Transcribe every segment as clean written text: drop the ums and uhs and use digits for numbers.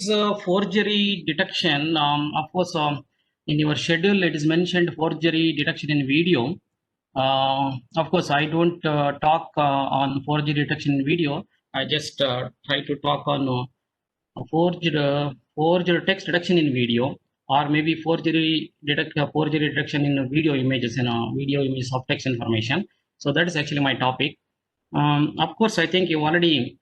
Forgery detection. Of course, in your schedule, it is mentioned forgery detection in video. Of course, I don't talk on forgery detection in video. I just try to talk on forged text detection in video, or maybe forgery detection in video images, video images of text information. So that is actually my topic. Of course, I think you already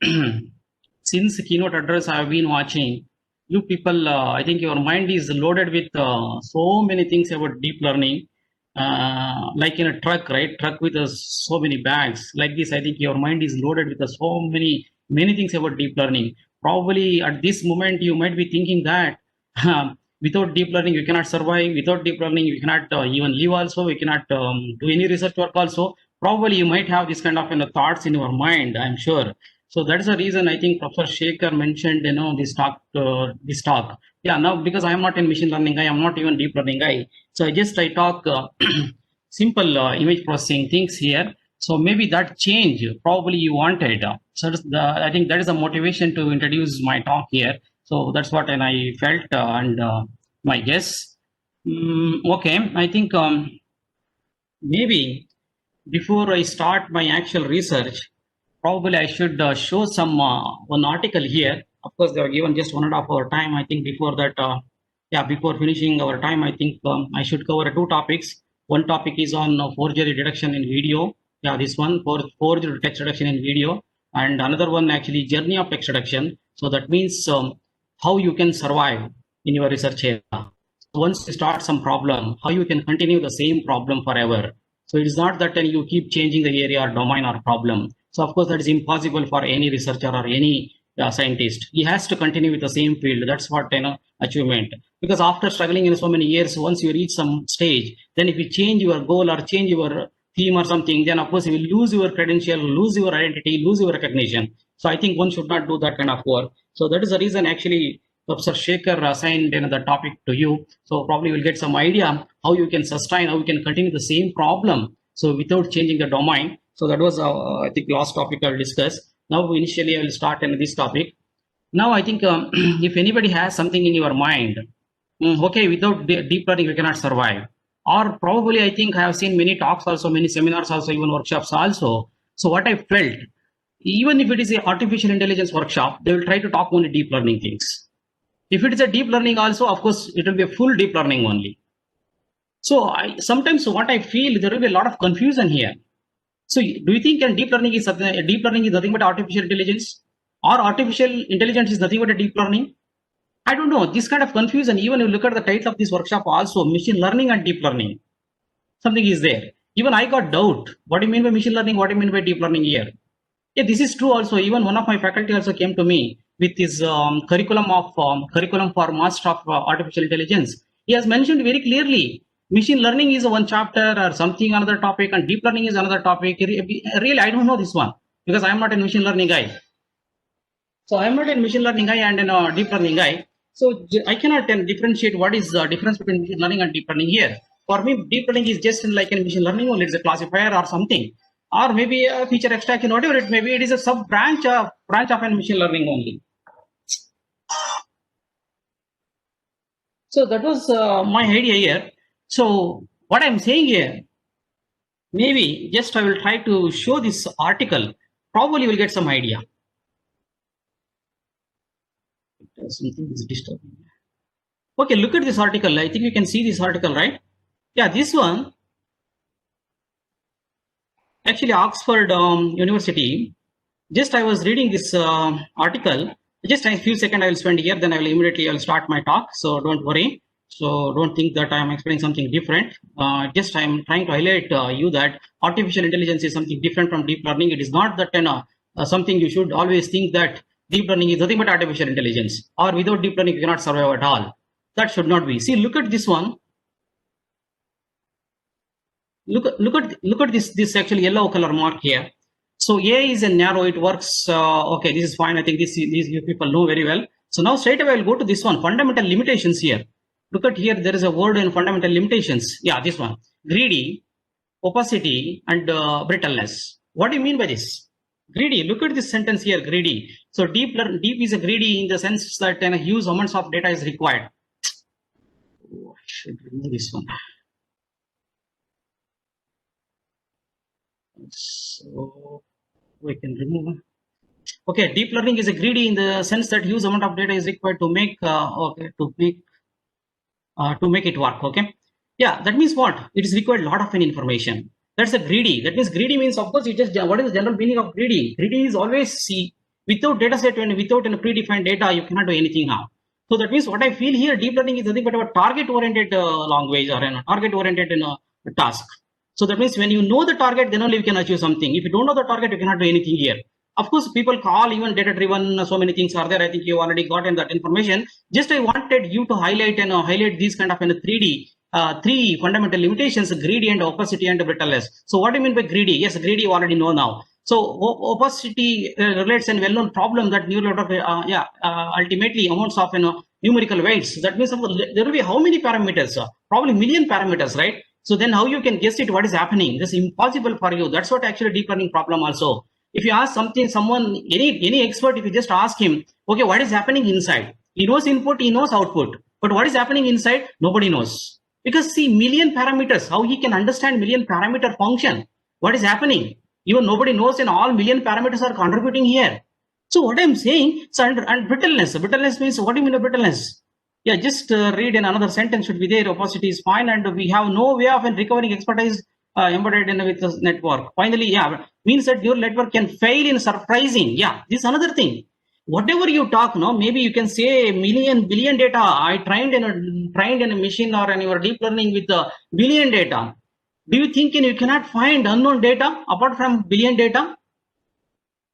since keynote address I have been watching. You people, I think your mind is loaded with so many things about deep learning, like in a truck, right? Truck with so many bags. Like this, I think your mind is loaded with so many things about deep learning. Probably at this moment, you might be thinking that without deep learning, you cannot survive. Without deep learning, you cannot even live. Also, we cannot do any research work. Also, probably you might have this kind of thoughts in your mind. I'm sure. So that's the reason I think Professor Shekhar mentioned, this talk. Yeah, now because I am not in machine learning guy, I'm not even deep learning guy. So I talk simple image processing things here. So maybe that change probably you wanted. So I think that is the motivation to introduce my talk here. So that's what and I felt and my guess. Okay, I think maybe before I start my actual research, probably I should show some one article here. Of course, they are given just 1.5 hour time. I think before that, yeah, before finishing our time, I think I should cover two topics. One topic is on forgery detection in video. Yeah, this one for forgery text detection in video, and another one actually journey of text detection. So that means how you can survive in your research area. Once you start some problem, how you can continue the same problem forever. So it is not that you keep changing the area or domain or problem. So of course that is impossible for any researcher or any scientist. He has to continue with the same field. That's what achievement. Because after struggling in so many years, once you reach some stage, then if you change your goal or change your theme or something, then of course you will lose your credential, lose your identity, lose your recognition. So I think one should not do that kind of work. So that is the reason actually Professor Shekhar assigned the topic to you. So probably you'll get some idea how you can sustain, how you can continue the same problem. So without changing the domain. So that was, I think, last topic I'll discuss. Now, initially, I will start in this topic. Now, I think if anybody has something in your mind, okay, without deep learning, we cannot survive. Or probably, I think I have seen many talks also, many seminars also, even workshops also. So what I felt, even if it is a artificial intelligence workshop, they will try to talk only deep learning things. If it is a deep learning also, of course, it will be a full deep learning only. So sometimes what I feel, there will be a lot of confusion here. So do you think deep learning is nothing but artificial intelligence, or artificial intelligence is nothing but a deep learning? I don't know. This kind of confusion, even if you look at the title of this workshop also, machine learning and deep learning, something is there. Even I got doubt. What do you mean by machine learning? What do you mean by deep learning here? Yeah, this is true also. Even one of my faculty also came to me with his curriculum for Master of Artificial Intelligence. He has mentioned very clearly machine learning is one chapter or something another topic, and deep learning is another topic. Really, I don't know this one because I am not a machine learning guy. So I am not a machine learning guy and a deep learning guy. So I cannot differentiate what is the difference between machine learning and deep learning here. For me, deep learning is just like a machine learning only. It's a classifier or something, or maybe a feature extraction, whatever it may be. It is a sub branch of a machine learning only. So that was my idea here. So what I'm saying here, maybe just I will try to show this article. Probably you will get some idea. Something is disturbing. Okay, look at this article. I think you can see this article, right? Yeah, this one. Actually, Oxford University. Just I was reading this article. Just a few seconds I will spend here. Then I will start my talk. So don't worry. So don't think that I am explaining something different. Just I am trying to highlight you that artificial intelligence is something different from deep learning. It is not that something you should always think that deep learning is nothing but artificial intelligence, or without deep learning you cannot survive at all. That should not be. See, look at this one. Look at this actually yellow color mark here. So A is a narrow. It works. Okay, this is fine. I think these you people know very well. So now straight away I'll go to this one. Fundamental limitations here. Look at here. There is a word in fundamental limitations. Yeah, this one. Greedy, opacity, and brittleness. What do you mean by this? Greedy. Look at this sentence here, greedy. So deep is a greedy in the sense that huge amounts of data is required. Oh, I should remove this one. So we can remove. Okay, deep learning is a greedy in the sense that huge amount of data is required to make to make it work. Okay, yeah, that means what? It is required a lot of information. That's a greedy. That means greedy means, of course, you just what is the general meaning of greedy? Greedy is always see without data set and without a predefined data, you cannot do anything now. So that means what I feel here, deep learning is nothing but a target oriented language or a target oriented task. So that means when you know the target, then only you can achieve something. If you don't know the target, you cannot do anything here. Of course, people call even data driven, so many things are there. I think you already gotten that information. Just I wanted you to highlight and highlight these kind of 3D, three fundamental limitations: greedy and opacity and brittleness. So what do you mean by greedy? Yes, greedy you already know now. So opacity relates a well-known problem that ultimately amounts of numerical weights. That means there will be how many parameters? Probably million parameters, right? So then how you can guess it? What is happening? This is impossible for you. That's what actually deep learning problem also. If you ask someone, any expert, if you just ask him, okay, what is happening inside? He knows input, he knows output, but what is happening inside? Nobody knows. Because see, million parameters, how he can understand million parameter function? What is happening? Even nobody knows, and all million parameters are contributing here. So what I'm saying, so and brittleness. Brittleness means, what do you mean by brittleness? Yeah, just read in another sentence should be there. Opacity is fine, and we have no way of recovering expertise embedded in with this network. Finally, yeah, means that neural network can fail in surprising. Yeah, this is another thing. Whatever you talk, no, maybe you can say million, billion data. I trained in a machine or in your deep learning with a billion data. Do you think you cannot find unknown data apart from billion data?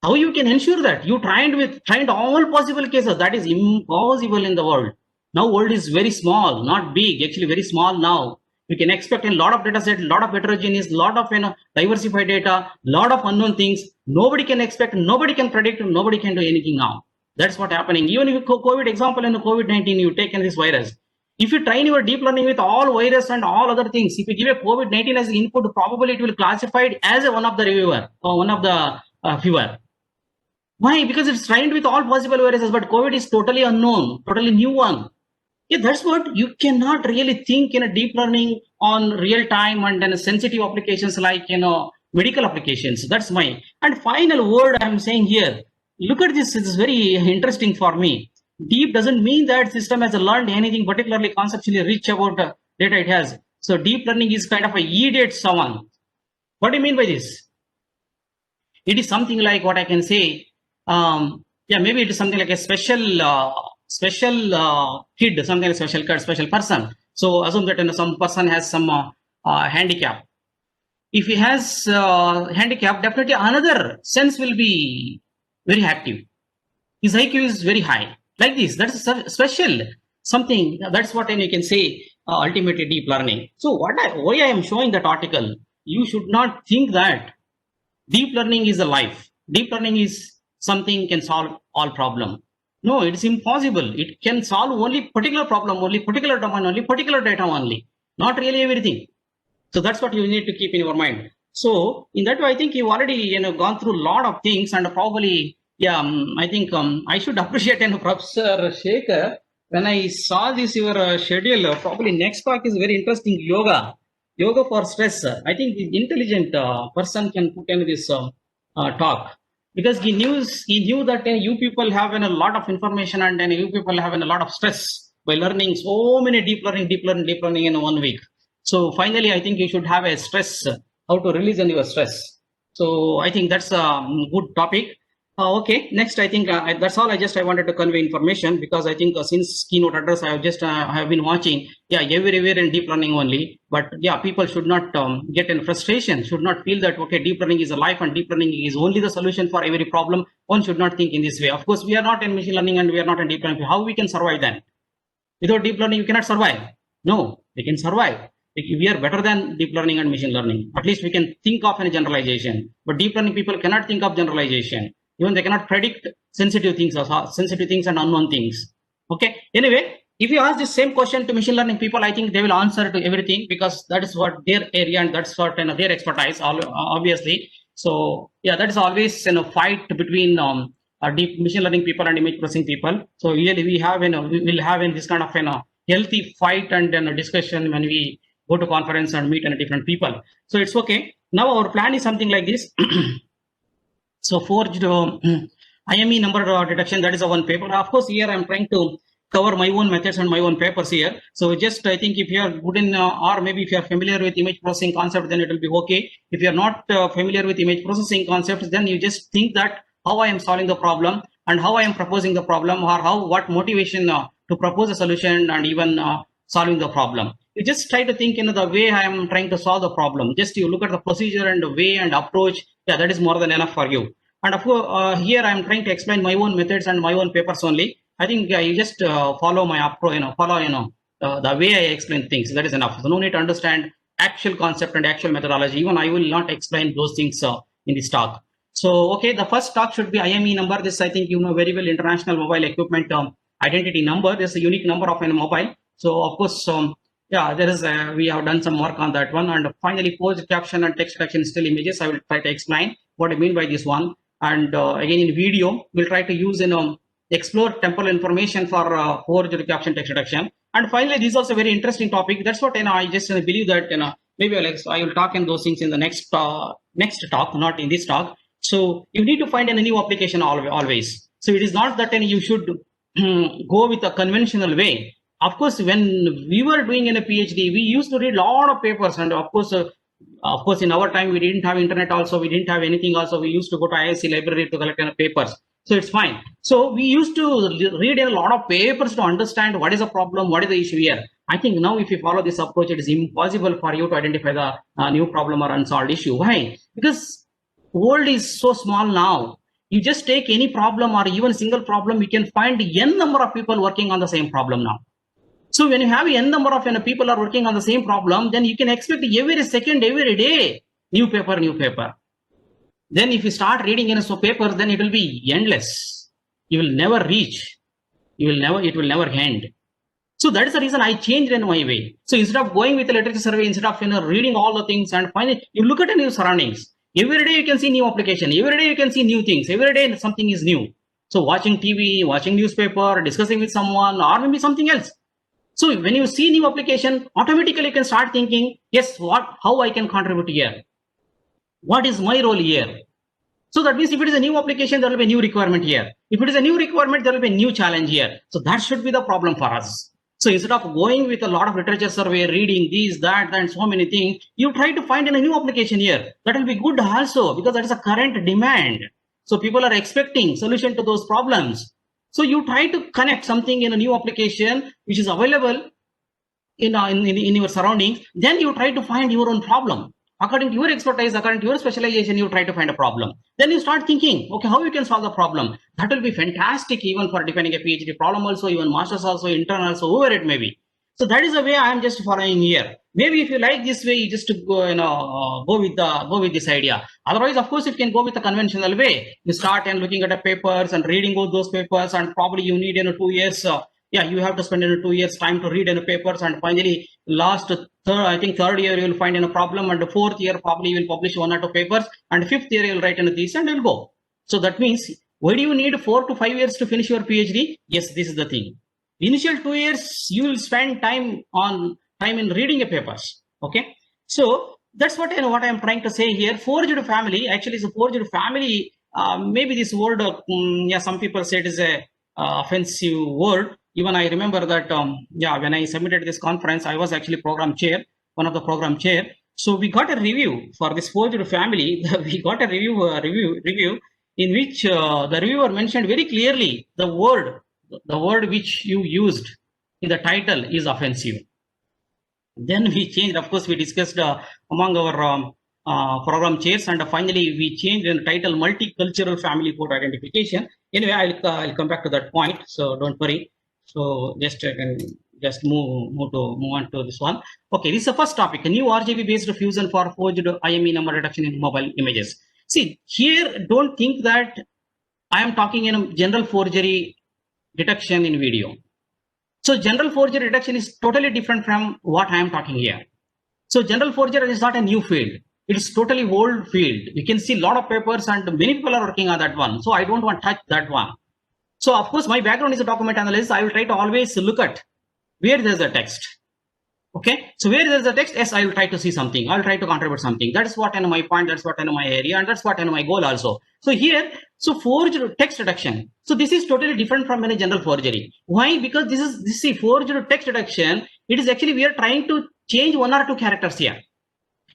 How you can ensure that? You trained all possible cases. That is impossible in the world. Now world is very small, not big, actually very small now. You can expect a lot of data set, a lot of heterogeneous, lot of diversified data, lot of unknown things. Nobody can expect, nobody can predict, nobody can do anything now. That's what happening. Even if COVID example in the COVID-19, you take in this virus. If you train your deep learning with all virus and all other things, if you give a COVID-19 as input, probably it will classify it as one of the reviewer or one of the viewer. Why? Because it's trained with all possible viruses, but COVID is totally unknown, totally new one. Yeah, that's what you cannot really think in a deep learning on real time and then sensitive applications like medical applications. That's my and final word I'm saying here. Look at this. It's very interesting for me. Deep doesn't mean that system has learned anything particularly conceptually rich about data it has. So deep learning is kind of a idiot someone. What do you mean by this? It is something like what I can say. Yeah, maybe it is something like a special kid, something like special kid, special person. So assume that some person has some handicap. If he has handicap, definitely another sense will be very active. His IQ is very high. Like this, that's a special something. That's what you can say. Ultimately, deep learning. So why I am showing that article? You should not think that deep learning is a life. Deep learning is something can solve all problem. No, it's impossible. It can solve only particular problem, only particular domain, only particular data only, not really everything. So that's what you need to keep in your mind. So in that way, I think you've already gone through a lot of things, and probably I think I should appreciate Professor Shekhar. When I saw this your schedule, probably next talk is very interesting. Yoga for stress. I think the intelligent person can put in this talk. Because he knew that you people have a lot of information, and you people have a lot of stress by learning so many deep learning in 1 week. So finally, I think you should have a stress, how to release your stress. So I think that's a good topic. Okay, next I think that's all. I wanted to convey information, because I think since keynote address I have been watching, everywhere in deep learning only. But people should not get in frustration, should not feel that okay, deep learning is a life and deep learning is only the solution for every problem. One should not think in this way. Of course, we are not in machine learning and we are not in deep learning. How we can survive then? Without deep learning, you cannot survive. No, we can survive. We are better than deep learning and machine learning. At least we can think of a generalization. But deep learning people cannot think of generalization. Even they cannot predict sensitive things and unknown things. Okay. Anyway, if you ask the same question to machine learning people, I think they will answer to everything, because that is what their area and that's what their expertise. Obviously, So yeah, that is always fight between deep machine learning people and image processing people. So really we have we will have in this kind of healthy fight and discussion when we go to conference and meet different people. So it's okay. Now our plan is something like this. So forged IME number detection, that is a one paper. Of course, here I'm trying to cover my own methods and my own papers here. So just I think if you are good in or maybe if you are familiar with image processing concept, then it will be okay. If you are not familiar with image processing concepts, then you just think that how I am solving the problem and how I am proposing the problem, or how what motivation to propose a solution and even solving the problem. You just try to think in the way I am trying to solve the problem. Just you look at the procedure and the way and approach. Yeah, that is more than enough for you. And of course, here I am trying to explain my own methods and my own papers only. I think you just follow my approach, follow the way I explain things. That is enough. So no need to understand actual concept and actual methodology. Even I will not explain those things in this talk. So okay, the first talk should be IME number. This I think you know very well, International Mobile Equipment Identity Number. This is a unique number of a mobile. So of course, yeah, there is we have done some work on that one. And finally, pose caption and text detection still images. I will try to explain what I mean by this one. And again, in video, we'll try to use explore temporal information for forged caption text detection. And finally, this is also a very interesting topic. That's what I just believe that maybe I will talk in those things in the next talk, not in this talk. So you need to find a new application always. So it is not that you should go with a conventional way. Of course, when we were doing in a PhD, we used to read a lot of papers, and of course, in our time we didn't have internet. Also, we didn't have anything. Also, we used to go to IISc library to collect papers. So it's fine. So we used to read a lot of papers to understand what is the problem, what is the issue here. I think now if you follow this approach, it is impossible for you to identify the new problem or unsolved issue. Why? Because world is so small now. You just take any problem or even single problem, you can find n number of people working on the same problem now. So when you have n number of people are working on the same problem, then you can expect every second, every day, new paper. Then if you start reading papers, then it will be endless. You will never reach. It will never end. So that is the reason I changed in my way. So instead of going with a literature survey, instead of reading all the things and finally you look at the new surroundings. Every day you can see new application. Every day you can see new things. Every day something is new. So watching TV, watching newspaper, discussing with someone, or maybe something else. So when you see new application, automatically you can start thinking, yes, how I can contribute here? What is my role here? So that means if it is a new application, there will be a new requirement here. If it is a new requirement, there will be a new challenge here. So that should be the problem for us. So instead of going with a lot of literature survey, reading these, that, and so many things, you try to find a new application here. That will be good also because that is a current demand. So people are expecting solution to those problems. So you try to connect something in a new application which is available in your surroundings. Then you try to find your own problem. According to your expertise, according to your specialization, you try to find a problem. Then you start thinking, okay, how you can solve the problem. That will be fantastic even for defining a PhD problem also, even masters also, intern also, whoever it may be. So that is the way I am just following here. Maybe if you like this way, you just go, go with this idea. Otherwise, of course, if you can go with the conventional way, you start and looking at the papers and reading all those papers, and probably you need 2 years. Yeah, you have to spend 2 years time to read the papers, and finally, third year you will find a problem, and the fourth year probably you will publish 1 or 2 papers, and fifth year you will write this and you'll go. So that means, why do you need 4 to 5 years to finish your PhD? Yes, this is the thing. Initial 2 years you will spend time in reading a papers. Okay, so that's what I am trying to say here. Forged family actually is a forged family. Maybe this word, yeah, some people say it is a offensive word. Even I remember that, yeah, when I submitted this conference, I was actually program chair, one of the program chair. So we got a review for this forged family. We got a review in which the reviewer mentioned very clearly the word which you used in the title is offensive. Then we changed. Of course, we discussed among our program chairs, and finally we changed the title multicultural family code identification. Anyway, I'll come back to that point. So don't worry. So just move on to this one. Okay, this is the first topic: a new RGB based fusion for forged IME number detection in mobile images. See here, don't think that I am talking in general forgery detection in video. So general forgery detection is totally different from what I am talking here. So general forgery is not a new field. It is totally old field. You can see a lot of papers and many people are working on that one. So I don't want to touch that one. So of course, my background is a document analyst. I will try to always look at where there's a text. Okay, so where there's a text, yes, I will try to see something. I'll try to contribute something. That's what I know my point. That's what I know my area, and that's what I know my goal also. So here, so forged text reduction. So this is totally different from any general forgery. Why? Because this is forged text reduction. It is actually we are trying to change one or two characters here.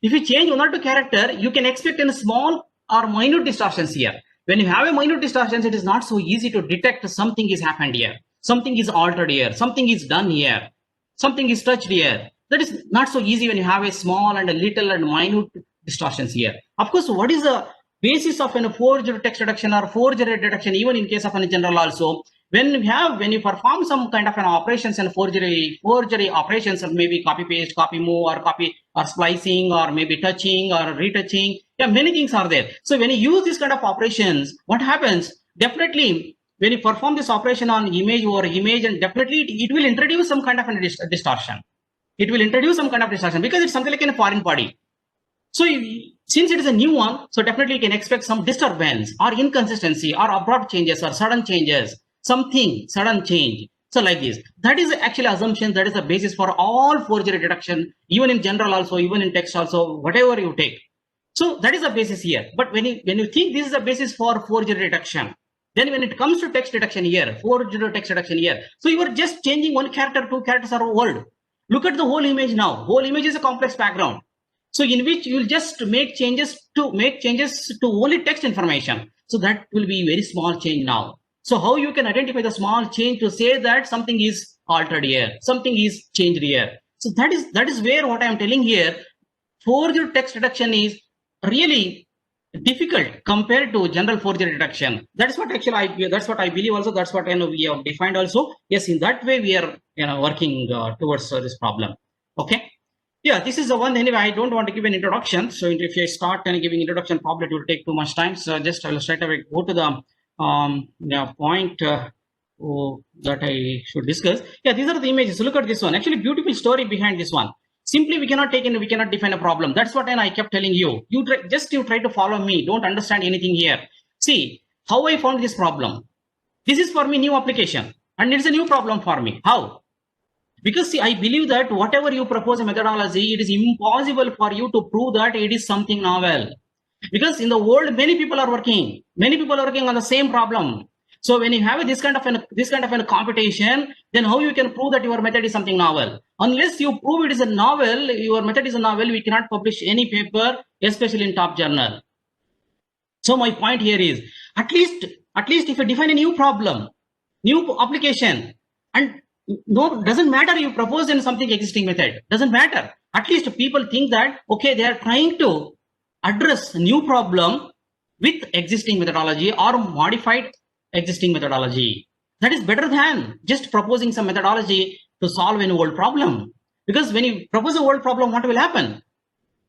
If you change one or two character, you can expect in small or minute distortions here. When you have a minute distortions, it is not so easy to detect something is happened here, something is altered here, something is done here, something is touched here. That is not so easy when you have a small and a little and minute distortions here. Of course, what is the basis of a forged text reduction or forged reduction, even in case of a general also? When you perform some kind of an operations and forgery operations, or maybe copy paste, copy move, or copy or splicing, or maybe touching or retouching, yeah, many things are there. So when you use this kind of operations, what happens? Definitely, when you perform this operation on image or image, and definitely it will introduce some kind of a distortion. It will introduce some kind of distortion because it's something like in a foreign body. So since it is a new one, so definitely you can expect some disturbance or inconsistency or abrupt changes or sudden changes, something sudden change. So like this, that is actually assumption. That is the basis for all forgery detection, even in general also, even in text also, whatever you take. So that is the basis here. But when you think this is the basis for forgery detection, then when it comes to text detection here, forgery text detection here, so you are just changing one character, two characters are old. Look at the whole image now. Whole image is a complex background. So in which you will just make changes to only text information. So that will be very small change now. So how you can identify the small change to say that something is altered here, something is changed here. So that is where what I am telling here, forged text detection is really difficult compared to general forgery detection. That's what actually that's what I believe also. That's what I know we have defined also. Yes, in that way we are working towards this problem. Okay. Yeah, this is the one. Anyway, I don't want to give an introduction. So if I start giving introduction, probably it will take too much time. So just I will straight away go to the point that I should discuss. Yeah, these are the images. So look at this one. Actually, beautiful story behind this one. Simply, we cannot define a problem. That's what I kept telling you. You try to follow me. Don't understand anything here. See how I found this problem. This is for me new application, and it's a new problem for me. How? Because see, I believe that whatever you propose a methodology, it is impossible for you to prove that it is something novel. Because in the world, many people are working on the same problem. So when you have this kind of a competition, then how you can prove that your method is something novel? Unless you prove it is a novel, your method is a novel, we cannot publish any paper, especially in top journal. So my point here is, at least if you define a new problem, new application, and no, doesn't matter you propose in something existing method, doesn't matter. At least people think that, okay, they are trying to address a new problem with existing methodology or modified existing methodology. That is better than just proposing some methodology to solve an old problem. Because when you propose a old problem, what will happen?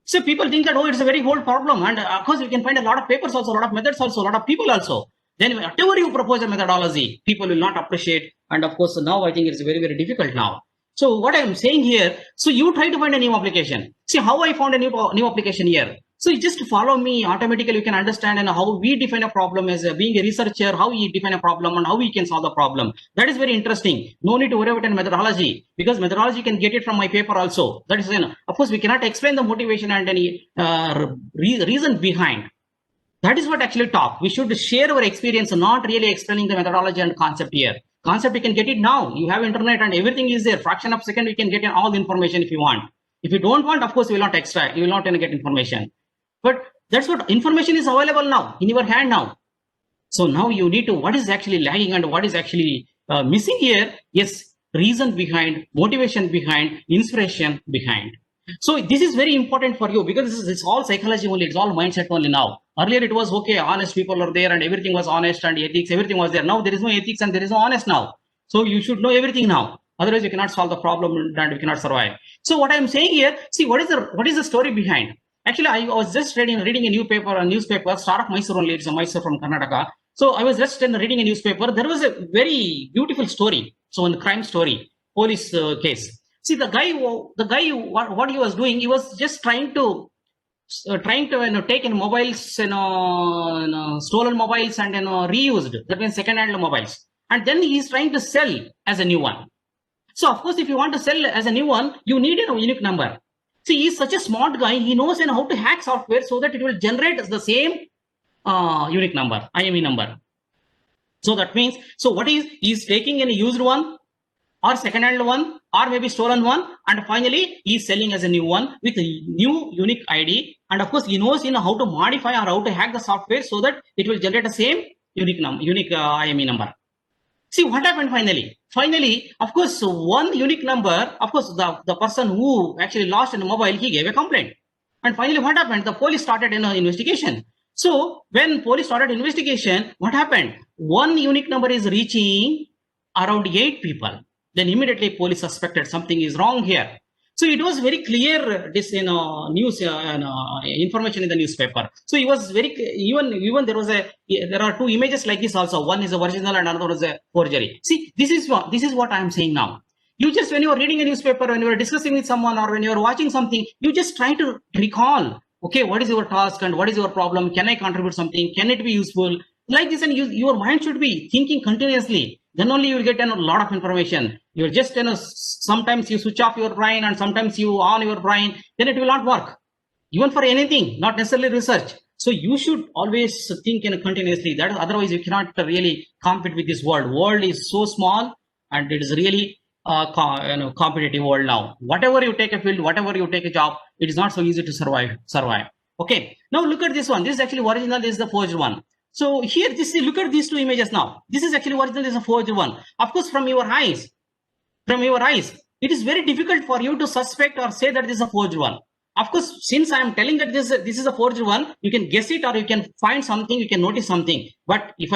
So people think that, oh, it's a very old problem. And of course, you can find a lot of papers also, a lot of methods also, a lot of people also. Then whatever you propose a methodology, people will not appreciate. And of course, now I think it's very, very difficult now. So what I'm saying here, so you try to find a new application. See how I found a new application here. So you just follow me, automatically you can understand and how we define a problem as being a researcher, how we define a problem and how we can solve the problem. That is very interesting. No need to worry about a methodology, because methodology can get it from my paper also. That is, of course, we cannot explain the motivation and any reason behind. That is what actually talk. We should share our experience, not really explaining the methodology and concept here. Concept, you can get it now. You have internet and everything is there. Fraction of a second, we can get in all the information if you want. If you don't want, of course, you will not extract. You will not get information. But that's what information is available now in your hand now. So now you need to, what is actually lagging and what is actually missing here? Yes, reason behind, motivation behind, inspiration behind. So this is very important for you, because it's all psychology only. It's all mindset only now. Earlier it was okay, honest people are there and everything was honest and ethics, everything was there. Now there is no ethics and there is no honest now. So you should know everything now. Otherwise you cannot solve the problem and you cannot survive. So what I'm saying here, see what is the story behind? Actually, I was just reading a newspaper, Star of Mysore only. It's a Mysore from Karnataka. So I was just reading a newspaper. There was a very beautiful story. So in the crime story, police case. See the guy, what he was doing, he was just trying to trying to take in mobiles, stolen mobiles and reused. That means second-hand mobiles, and then he is trying to sell as a new one. So of course, if you want to sell as a new one, you need a unique number. See, he's such a smart guy. He knows how to hack software so that it will generate the same unique number, IME number. So that means, so what he's taking a used one or second-hand one or maybe stolen one, and finally he's selling as a new one with a new unique ID. And of course, he knows how to modify or how to hack the software so that it will generate the same unique IME number. See what happened finally. Finally, of course, one unique number, of course, the person who actually lost in the mobile, he gave a complaint. And finally, what happened? The police started an investigation. So when police started investigation, what happened? One unique number is reaching around 8 people. Then immediately police suspected something is wrong here. So it was very clear, this news information in the newspaper. So it was very even there are 2 images like this also. One is a original and another is a forgery. See, this is what I am saying now. You just, when you are reading a newspaper, when you are discussing with someone, or when you are watching something, you just try to recall. Okay, what is your task and what is your problem? Can I contribute something? Can it be useful? Like this, and your mind should be thinking continuously. Then only you will get a lot of information. You're just, sometimes you switch off your brain and sometimes you on your brain, then it will not work. Even for anything, not necessarily research. So you should always think continuously. That otherwise you cannot really compete with this world. World is so small and it is really competitive world now. Whatever you take a field, whatever you take a job, it is not so easy to survive. Okay. Now look at this one. This is actually original. This is the forged one. So here, look at these 2 images now. This is actually original. This is a forged one. Of course, from your eyes, it is very difficult for you to suspect or say that this is a forged one. Of course, since I am telling that this is a forged one, you can guess it or you can find something, you can notice something. But if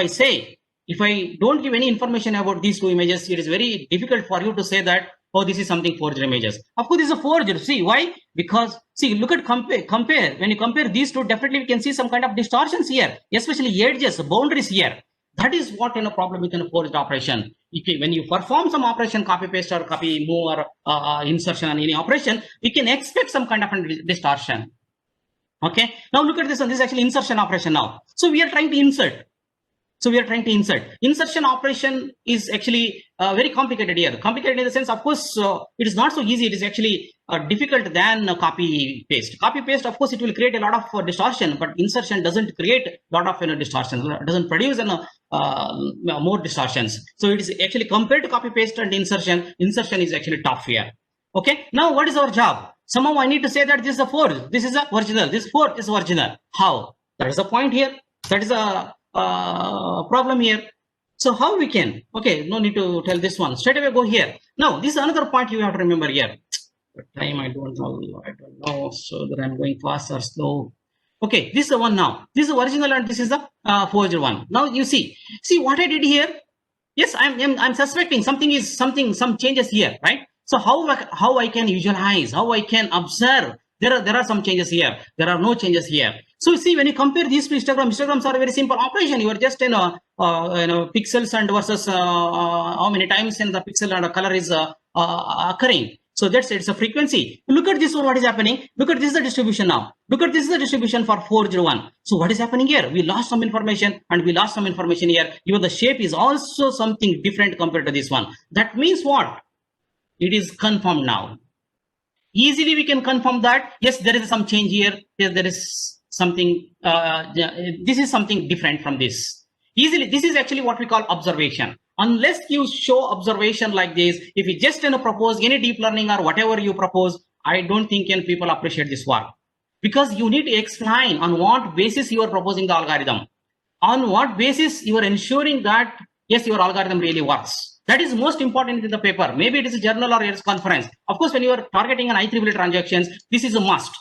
I don't give any information about these 2 images, it is very difficult for you to say that, oh, this is something forged images. Of course, this is a forged. See, why? Because, see, look at compare. When you compare these 2, definitely we can see some kind of distortions here, especially edges, boundaries here. That is what problem with a forged operation. When you perform some operation, copy paste or copy move or insertion on any operation, we can expect some kind of a distortion. Okay. Now look at this one. This is actually insertion operation now. So we are trying to insert. Insertion operation is actually very complicated here. Complicated in the sense, of course, it is not so easy. It is actually difficult than copy paste. Copy paste, of course, it will create a lot of distortion, but insertion doesn't create a lot of distortion. It doesn't produce more distortions. So it is actually compared to copy paste and insertion. Insertion is actually tough here. Okay. Now what is our job? Somehow I need to say that this is a forged. This is a original. This forged is original. How? That is the point here. That is a problem here. So how we can? Okay, no need to tell this one. Straight away go here. Now this is another point you have to remember here. But time I don't know. So that I'm going fast or slow. Okay, this is the one now. This is the original and this is the forged one. Now you see what I did here. Yes, I'm suspecting some changes here, right? So how I can visualize, how I can observe. There are some changes here. There are no changes here. So see, when you compare these to histograms are a very simple operation. You are just pixels and versus how many times in the pixel and the color is occurring. So it's a frequency. Look at this one. What is happening? Look at this is the distribution now. Look at this is the distribution for forged one. So what is happening here? We lost some information and we lost some information here. Even the shape is also something different compared to this one. That means what? It is confirmed now. Easily we can confirm that yes, there is some change here. Yes, there is something. This is something different from this. Easily, this is actually what we call observation. Unless you show observation like this, if you just propose any deep learning or whatever you propose, I don't think people appreciate this work, because you need to explain on what basis you are proposing the algorithm, on what basis you are ensuring that yes, your algorithm really works. That is most important in the paper. Maybe it is a journal or it is conference. Of course, when you are targeting an IEEE transactions, this is a must.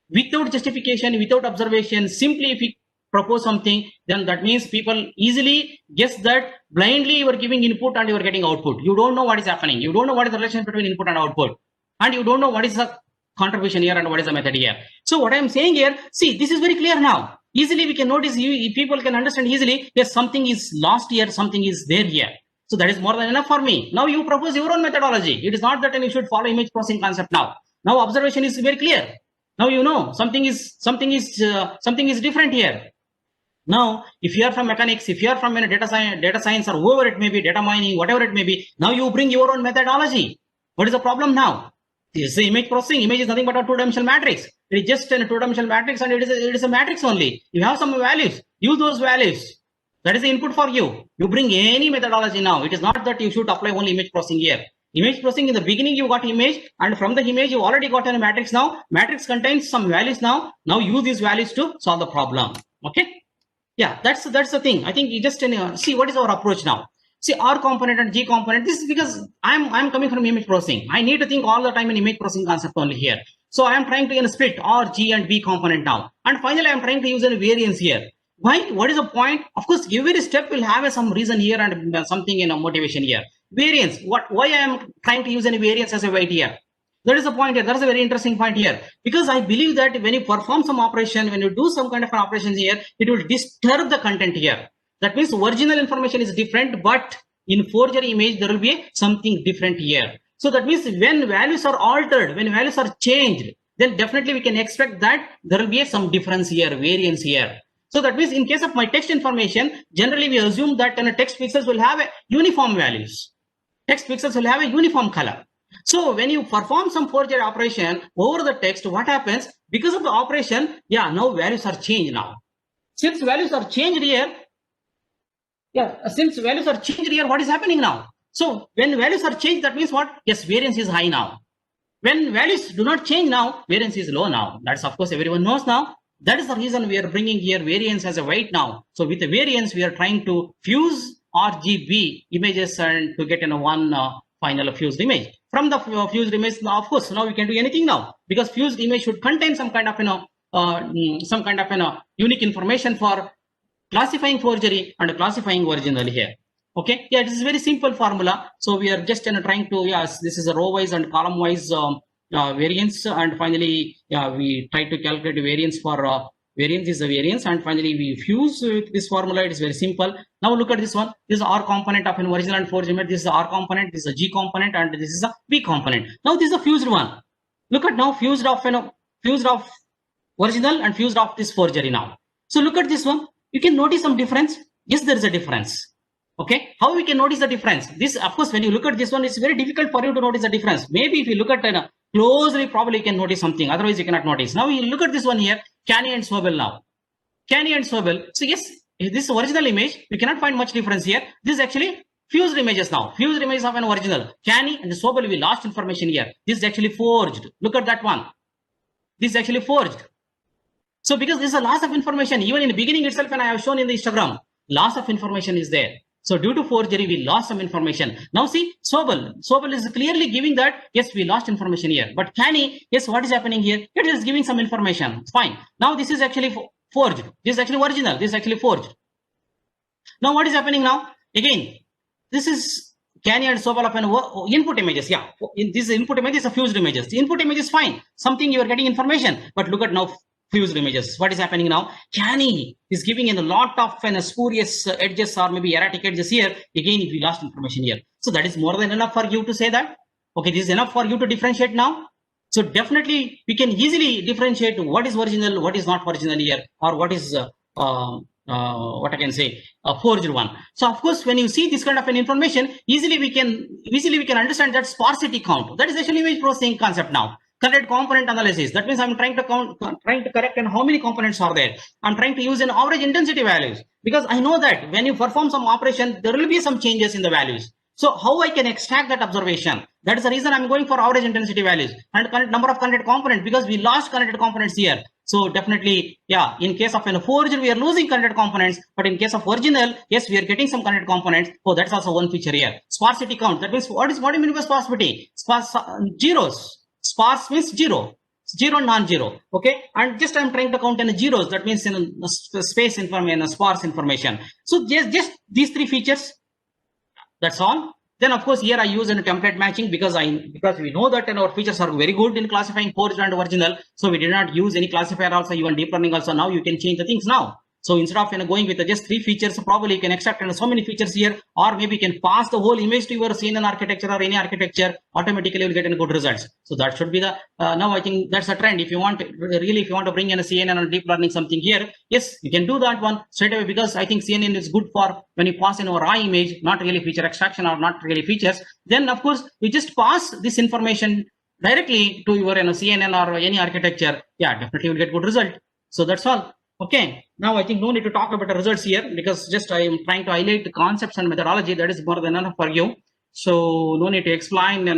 Without justification, without observation, simply if you propose something, then that means people easily guess that blindly you are giving input and you are getting output. You don't know what is happening. You don't know what is the relation between input and output. And you don't know what is the contribution here and what is the method here. So what I am saying here, see, this is very clear now. Easily we can notice, people can understand easily, yes, something is lost here, something is there here. So that is more than enough for me. Now you propose your own methodology. It is not that you should follow image processing concept now. Now observation is very clear. Now you know something is different here. Now, if you are from mechanics, if you are from data science, or whoever it may be, data mining, whatever it may be, now you bring your own methodology. What is the problem now? This is the image processing. Image is nothing but a two-dimensional matrix. It is just a two-dimensional matrix, and it is a matrix only. You have some values. Use those values. That is the input for you. You bring any methodology now. It is not that you should apply only image processing here. Image processing, in the beginning you got image, and from the image you already got a matrix now. Matrix contains some values now. Now use these values to solve the problem. Okay. Yeah, that's the thing. I think you just see what is our approach now. See, R component and G component. This is because I'm coming from image processing. I need to think all the time in image processing concept only here. So I am trying to split R, G, and B component now. And finally, I am trying to use a variance here. Why? What is the point? Of course, every step will have some reason here and something motivation here. Variance. Why I am trying to use any variance as a weight here? That is the point here. That is a very interesting point here. Because I believe that when you perform some operation, when you do some kind of an operations here, it will disturb the content here. That means original information is different, but in forgery image, there will be something different here. So that means when values are altered, when values are changed, then definitely we can expect that there will be some difference here, variance here. So that means in case of my text information, generally we assume that text pixels will have a uniform values. Text pixels will have a uniform color. So when you perform some forgery operation over the text, what happens? Because of the operation, yeah, now values are changed now. Since values are changed here, what is happening now? So when values are changed, that means what? Yes, variance is high now. When values do not change now, variance is low now. That's of course everyone knows now. That is the reason we are bringing here variance as a weight now. So with the variance, we are trying to fuse RGB images and to get one final fused image. From the fused image, now, of course, now we can do anything now, because fused image should contain some kind of unique information for classifying forgery and classifying original here. Okay, yeah, this is very simple formula. So we are just trying to, yes, this is a row wise and column wise variance, and finally we try to calculate variance for variance is the variance, and finally we fuse with this formula. It is very simple. Now look at this one. This is R component of an original and forged image. This is the R component, this is a G component, and this is a B component. Now this is a fused one. Look at now fused of original and fused of this forgery now. So look at this one. You can notice some difference. Yes, there is a difference. Okay, how we can notice the difference? This, of course, when you look at this one, it's very difficult for you to notice the difference. Maybe if you look at closely, probably you can notice something. Otherwise, you cannot notice. Now you look at this one here, Canny and Sobel now. Canny and Sobel. So yes, this original image, you cannot find much difference here. This is actually fused images now. Fused images of an original. Canny and Sobel, we lost information here. This is actually forged. Look at that one. This is actually forged. So because this is a loss of information, even in the beginning itself, and I have shown in the histogram, loss of information is there. So due to forgery, we lost some information. Now see, Sobel is clearly giving that, yes, we lost information here. But Canny, yes, what is happening here? It is giving some information. Fine. Now this is actually forged. This is actually original. This is actually forged. Now what is happening now? Again, this is Canny and Sobel of an input images. Yeah, in this input image is a fused images. The input image is fine. Something you are getting information. But look at now fused images. What is happening now? Canny is giving in a lot of spurious edges or maybe erratic edges here. Again, if we lost information here. So that is more than enough for you to say that. Okay, this is enough for you to differentiate now. So definitely we can easily differentiate what is original, what is not original here, or what is what I can say, a forged one. So of course, when you see this kind of an information, easily we can understand that sparsity count. That is actually image processing concept now. Correct component analysis. That means I'm trying to correct and how many components are there. I'm trying to use an average intensity values, because I know that when you perform some operation, there will be some changes in the values. So how I can extract that observation? That is the reason I'm going for average intensity values and number of connected components, because we lost connected components here. So definitely, yeah, in case of a forged, we are losing connected components, but in case of original, yes, we are getting some connected components. Oh, that's also one feature here. Sparsity count. That means what do you mean by sparsity? Zeros. Sparse means zero, non-zero. Okay, and just I'm trying to count in zeros. That means in a space information, sparse information. So just these three features. That's all. Then of course here I use a template matching, because we know that our features are very good in classifying forged and original. So we did not use any classifier also, even deep learning also. Now you can change the things now. So instead of going with just 3 features, probably you can extract so many features here, or maybe you can pass the whole image to your CNN architecture or any architecture. Automatically, you'll get good results. So that should be the now. I think that's a trend. If you want really, if you want to bring in a CNN or deep learning something here, yes, you can do that one straight away, because I think CNN is good for when you pass in a raw image, not really feature extraction or not really features. Then of course you just pass this information directly to your CNN or any architecture. Yeah, definitely you'll get good result. So that's all. Okay, now I think no need to talk about the results here, because just I am trying to highlight the concepts and methodology. That is more than enough for you. So no need to explain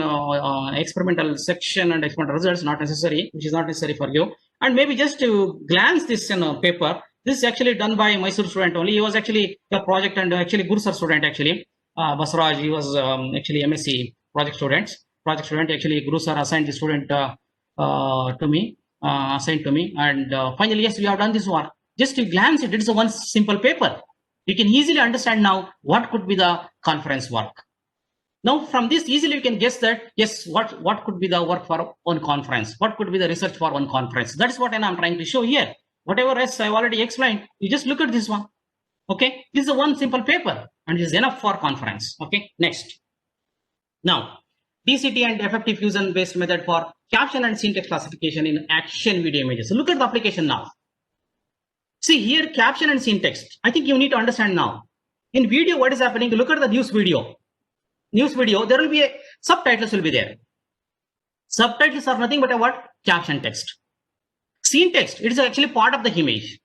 experimental section and experimental results, not necessary, which is not necessary for you. And maybe just to glance this paper. This is actually done by Mysore student only. He was actually a project and actually Gursar student actually. Basraj, he was actually MSc project student. Actually Gursar assigned the student to me. Assigned to me, and finally, yes, we have done this one. Just to glance it is a one simple paper. You can easily understand now what could be the conference work. Now from this easily you can guess that yes, what could be the work for one conference, what could be the research for one conference. That's what I'm trying to show here. Whatever else I've already explained, you just look at this one. Okay, this is a one simple paper and it is enough for conference. Okay, next. Now DCT and effective fusion based method for caption and scene text classification in action video images. So look at the application now. See here, caption and scene text. I think you need to understand now. In video, what is happening? Look at the news video. News video, there will be a subtitles will be there. Subtitles are nothing but a what? Caption text. Scene text, it is actually part of the image.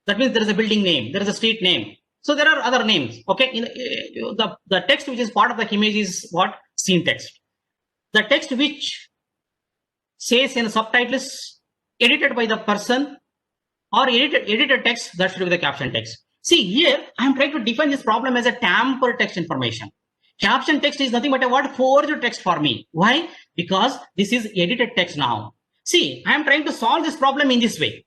That means there is a building name, there is a street name. So there are other names. Okay, the text which is part of the image is what? Scene text. The text which says in subtitles edited by the person or edited text, that should be the caption text. See here, I am trying to define this problem as a tamper text information. Caption text is nothing but a what? Forged text for me. Why? Because this is edited text now. See, I am trying to solve this problem in this way.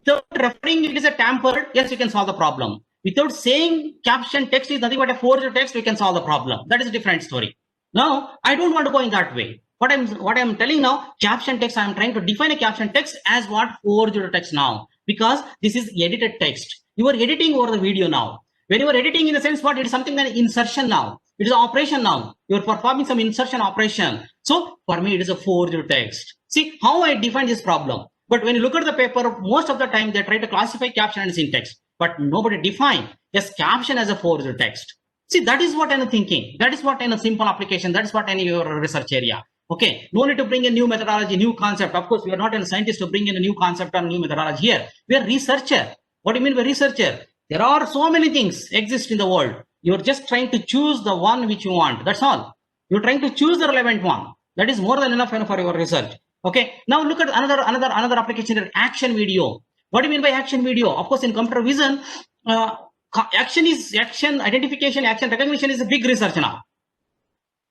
Without referring it is a tampered, yes, you can solve the problem. Without saying caption text is nothing but a forged text, we can solve the problem. That is a different story. Now, I don't want to go in that way. What I'm telling now, caption text, I'm trying to define a caption text as what? Forged text now, because this is edited text. You are editing over the video now. When you are editing in the sense what? It is something like insertion now. It is an operation now. You are performing some insertion operation. So for me, it is a forged text. See how I define this problem. But when you look at the paper, most of the time they try to classify caption and scene text, but nobody define yes caption as a forged text. See, that is what I'm thinking. That is what in a simple application. That is what in your research area. Okay, no need to bring a new methodology, new concept. Of course, we are not a scientist to bring in a new concept or new methodology here. We are researcher. What do you mean by researcher? There are so many things exist in the world. You're just trying to choose the one which you want. That's all. You're trying to choose the relevant one. That is more than enough for your research. Okay. Now look at another application, action video. What do you mean by action video? Of course, in computer vision, action identification, action recognition is a big research now.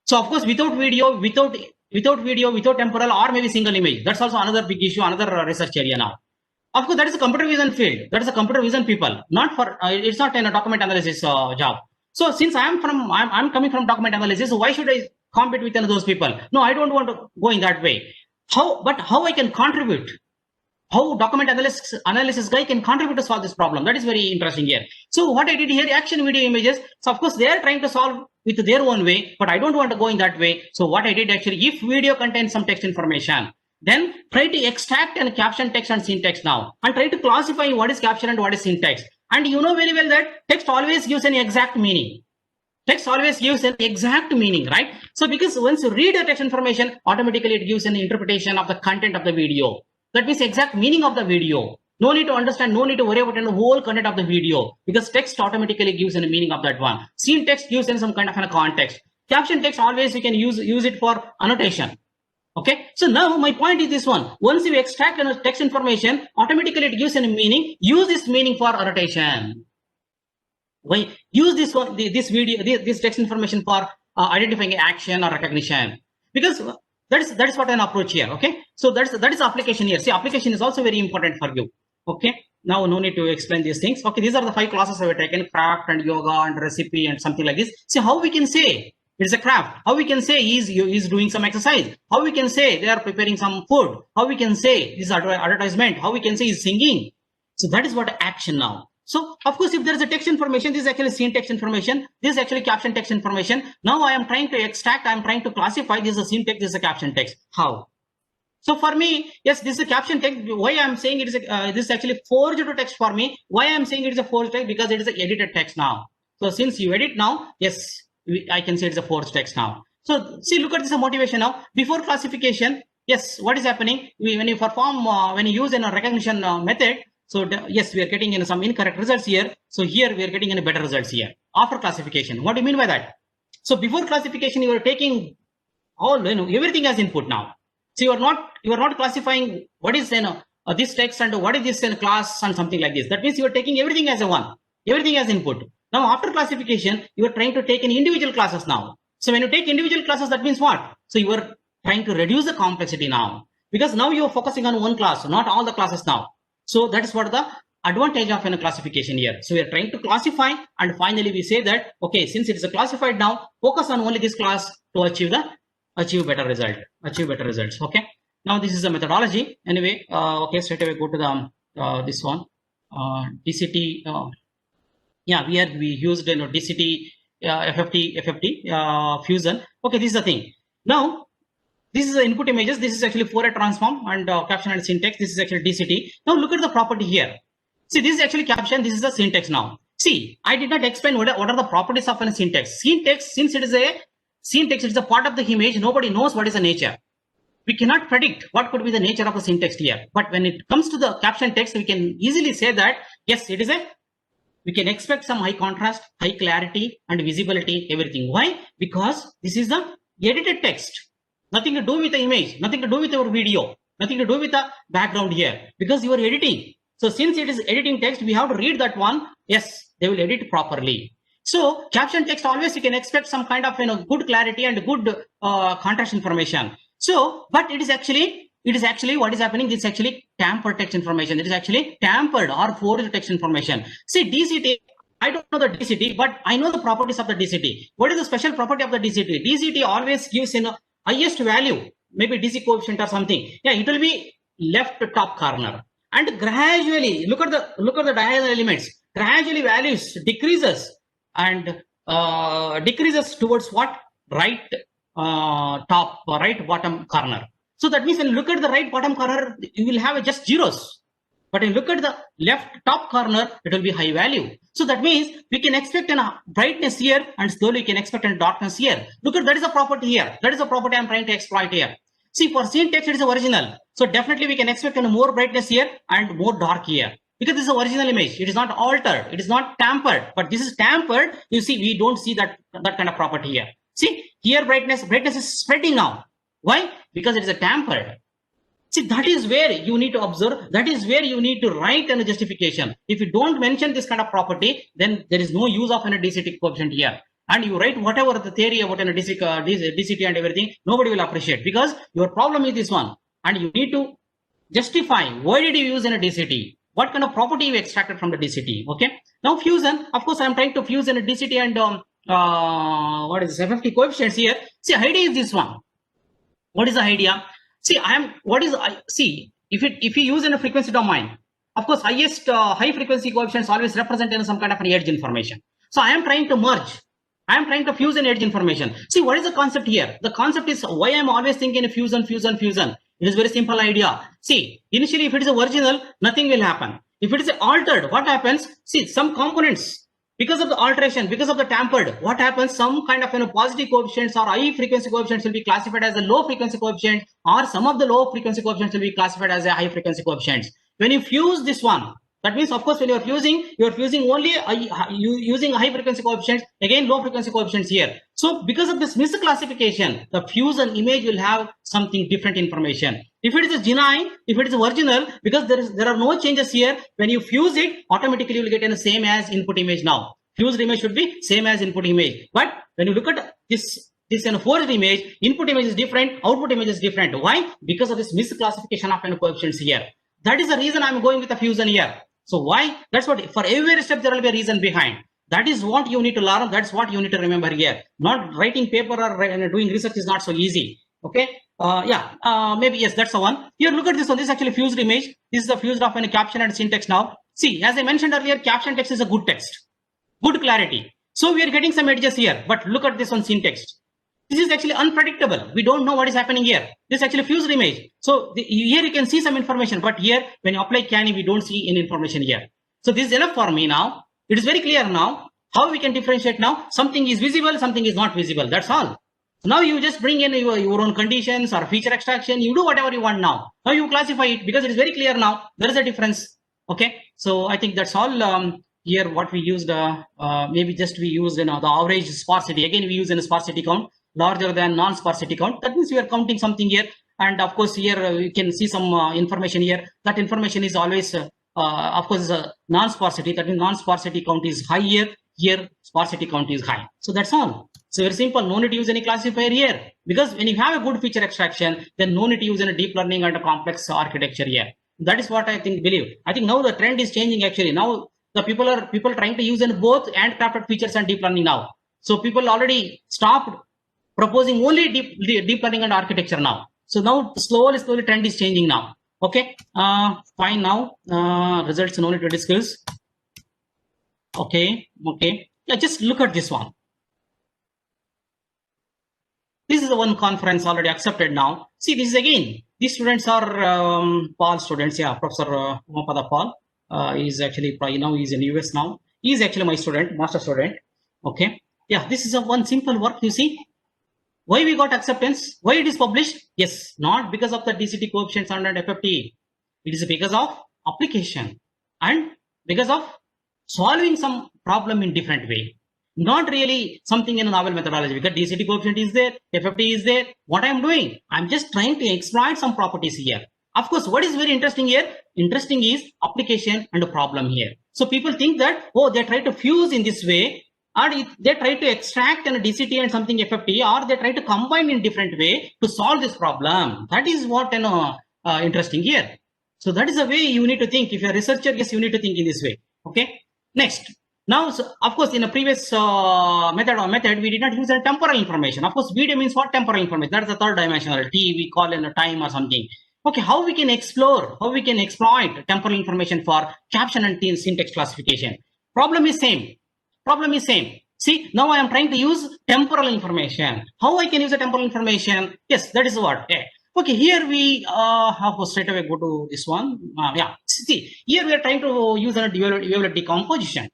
So of course, without video, without temporal or maybe single image, that's also another big issue, another research area now. Of course, that is a computer vision field. That is a computer vision people, not for it's not in a document analysis job. So since I'm coming from document analysis, so why should I compete with those people? No, I don't want to go in that way. How I can contribute? How document analysis guy can contribute to solve this problem? That is very interesting here. So what I did here, action video images. So of course they are trying to solve with their own way, but I don't want to go in that way. So what I did actually, if video contains some text information, then try to extract and caption text and scene text now, and try to classify what is caption and what is scene text. And you know very well that text always gives an exact meaning. Text always gives an exact meaning, right? So because once you read the text information, automatically it gives an interpretation of the content of the video. That means exact meaning of the video. No need to understand, no need to worry about the whole content of the video, because text automatically gives a meaning of that one. Scene text gives in some kind of a context. Caption text always you can use it for annotation. Okay, so now my point is this one. Once you extract text information, automatically it gives a meaning. Use this meaning for annotation. Why use this one, this text information for identifying action or recognition? Because that is what an approach here. Okay, so that is application here. See, application is also very important for you. Okay, now no need to explain these things. Okay, these are the 5 classes I've taken: craft and yoga and recipe and something like this. See how we can say it's a craft. How we can say he's doing some exercise. How we can say they are preparing some food. How we can say this is advertisement. How we can say he's singing. So that is what action now. So of course, if there is a text information, this is actually scene text information. This is actually caption text information. Now I am trying to extract, I am trying to classify. This is a scene text, this is a caption text. How? So for me, yes, this is a caption text. Why I am saying it is this is actually forged to text for me. Why I am saying it is a forged text? Because it is an edited text now. So since you edit now, yes, I can say it's a forged text now. So see, look at this motivation now. Before classification, yes, what is happening? When you perform, when you use a recognition method, so yes, we are getting some incorrect results here. So here we are getting better results here. After classification, what do you mean by that? So before classification, you are taking all everything as input now. So you are not classifying what is this text and what is this in class and something like this. That means you are taking everything as a one, everything as input. Now after classification, you are trying to take in individual classes now. So when you take individual classes, that means what? So you are trying to reduce the complexity now, because now you are focusing on one class, not all the classes now. So that is what the advantage of classification here. So we are trying to classify, and finally we say that, okay, since it is a classified now, focus on only this class to achieve better results. Okay, now this is the methodology. Anyway, okay, straight away go to the this one, DCT. Yeah, we used DCT, FFT fusion. Okay, this is the thing. Now this is the input images. This is actually Fourier transform and caption and syntax. This is actually DCT. Now look at the property here. See, this is actually caption. This is the syntax now. See, I did not explain what are the properties of a syntax. Syntax, since it is a syntax, it is a part of the image. Nobody knows what is the nature. We cannot predict what could be the nature of the syntax here. But when it comes to the caption text, we can easily say that, yes, it is we can expect some high contrast, high clarity and visibility, everything. Why? Because this is the edited text. Nothing to do with the image, nothing to do with our video, nothing to do with the background here, because you are editing. So since it is editing text, we have to read that one. Yes, they will edit properly. So caption text, always you can expect some kind of good clarity and good contrast information. So, but it is actually what is happening. This is actually tampered text information. It is actually tampered or forged text information. See, DCT, I don't know the DCT, but I know the properties of the DCT. What is the special property of the DCT? DCT always gives highest value, maybe DC coefficient or something. Yeah, it will be left top corner, and gradually look at the diagonal elements. Gradually values decreases and decreases towards what? Right top, right bottom corner. So that means when you look at the right bottom corner, you will have just zeros. But when you look at the left top corner, it will be high value. So that means we can expect a brightness here, and slowly we can expect a darkness here. Look at that is a property here. That is a property I'm trying to exploit here. See, for scene text, it is original. So definitely we can expect more brightness here and more dark here, because this is an original image. It is not altered. It is not tampered. But this is tampered. You see, we don't see that kind of property here. See, here brightness is spreading now. Why? Because it is a tampered. See, that is where you need to observe. That is where you need to write a justification. If you don't mention this kind of property, then there is no use of a DCT coefficient here. And you write whatever the theory about DCT and everything, nobody will appreciate, because your problem is this one. And you need to justify why did you use in a DCT? What kind of property you extracted from the DCT? Okay. Now fusion, of course, I am trying to fuse in a DCT and what is this, FFT coefficients here. See, idea is this one. What is the idea? See, if you use in a frequency domain, of course, high frequency coefficients always represent in some kind of an edge information. So I am trying to merge. I am trying to fuse an edge information. See, what is the concept here? The concept is why I am always thinking fusion. It is very simple idea. See, initially, if it is original, nothing will happen. If it is altered, what happens? See, some components, because of the alteration, because of the tampered, what happens? Some kind of positive coefficients or high frequency coefficients will be classified as a low frequency coefficient, or some of the low frequency coefficients will be classified as a high frequency coefficients. When you fuse this one, that means, of course, when you are fusing only using high frequency coefficients, again low frequency coefficients here. So because of this misclassification, the fusion image will have something different information. If it is a genuine, if it is original, because there are no changes here, when you fuse it, automatically you will get the same as input image now. Fused image should be same as input image. But when you look at this forged image, input image is different, output image is different. Why? Because of this misclassification of coefficients here. That is the reason I'm going with the fusion here. So why? That's what, for every step there will be a reason behind. That is what you need to learn. That's what you need to remember here. Not writing paper or doing research is not so easy. Okay. Maybe yes, that's the one. Here, look at this one. This is actually fused image. This is the fused of a caption and syntax now. See, as I mentioned earlier, caption text is a good text, good clarity. So we are getting some edges here, but look at this one scene text. This is actually unpredictable. We don't know what is happening here. This is actually fused image. So here you can see some information, but here when you apply Canny, we don't see any information here. So this is enough for me now. It is very clear now how we can differentiate now. Something is visible, something is not visible. That's all. Now you just bring in your own conditions or feature extraction. You do whatever you want now. Now you classify it because it is very clear now. There is a difference. Okay. So I think that's all. Here what we used, maybe just we used the average sparsity. Again, we use in a sparsity count larger than non-sparsity count. That means we are counting something here. And of course, here you can see some information here. That information is always, of course, non-sparsity. That means non-sparsity count is high here. Here, sparsity count is high. So that's all. So very simple. No need to use any classifier here. Because when you have a good feature extraction, then no need to use any deep learning and a complex architecture here. That is what I believe. I think now the trend is changing actually. Now the people are trying to use in both handcrafted features and deep learning now. So people already stopped proposing only deep learning and architecture now. So now slowly trend is changing now. Okay, fine now. Results no need to discuss. Okay. Yeah, just look at this one. This is the one conference already accepted now. See, this is again, these students are Paul students. Yeah, Professor Umapada Paul. He's actually now he's in US now. He's actually my student, master student. Okay. Yeah, this is a one simple work. You see, why we got acceptance? Why it is published? Yes, not because of the DCT coefficients and FFT. It is because of application and because of solving some problem in different way. Not really something in a novel methodology because DCT coefficient is there, FFT is there. What I am doing? I'm just trying to exploit some properties here. Of course, what is very interesting here? Interesting is application and a problem here. So people think that, oh, they try to fuse in this way, or they try to extract a DCT and something FFT, or they try to combine in different way to solve this problem. That is what interesting here. So that is the way you need to think. If you're a researcher, yes, you need to think in this way. Okay. Next. Now, so of course, in a previous method, we did not use a temporal information. Of course, video means what? Temporal information. That's the third dimensional. T we call in a time or something. Okay, how we can explore, how we can exploit temporal information for caption and syntax classification. Problem is same. See, now I am trying to use temporal information. How I can use the temporal information? Yes, that is what. Yeah. Okay, here we have to straight away go to this one. Yeah, see, here we are trying to use a wavelet decomposition.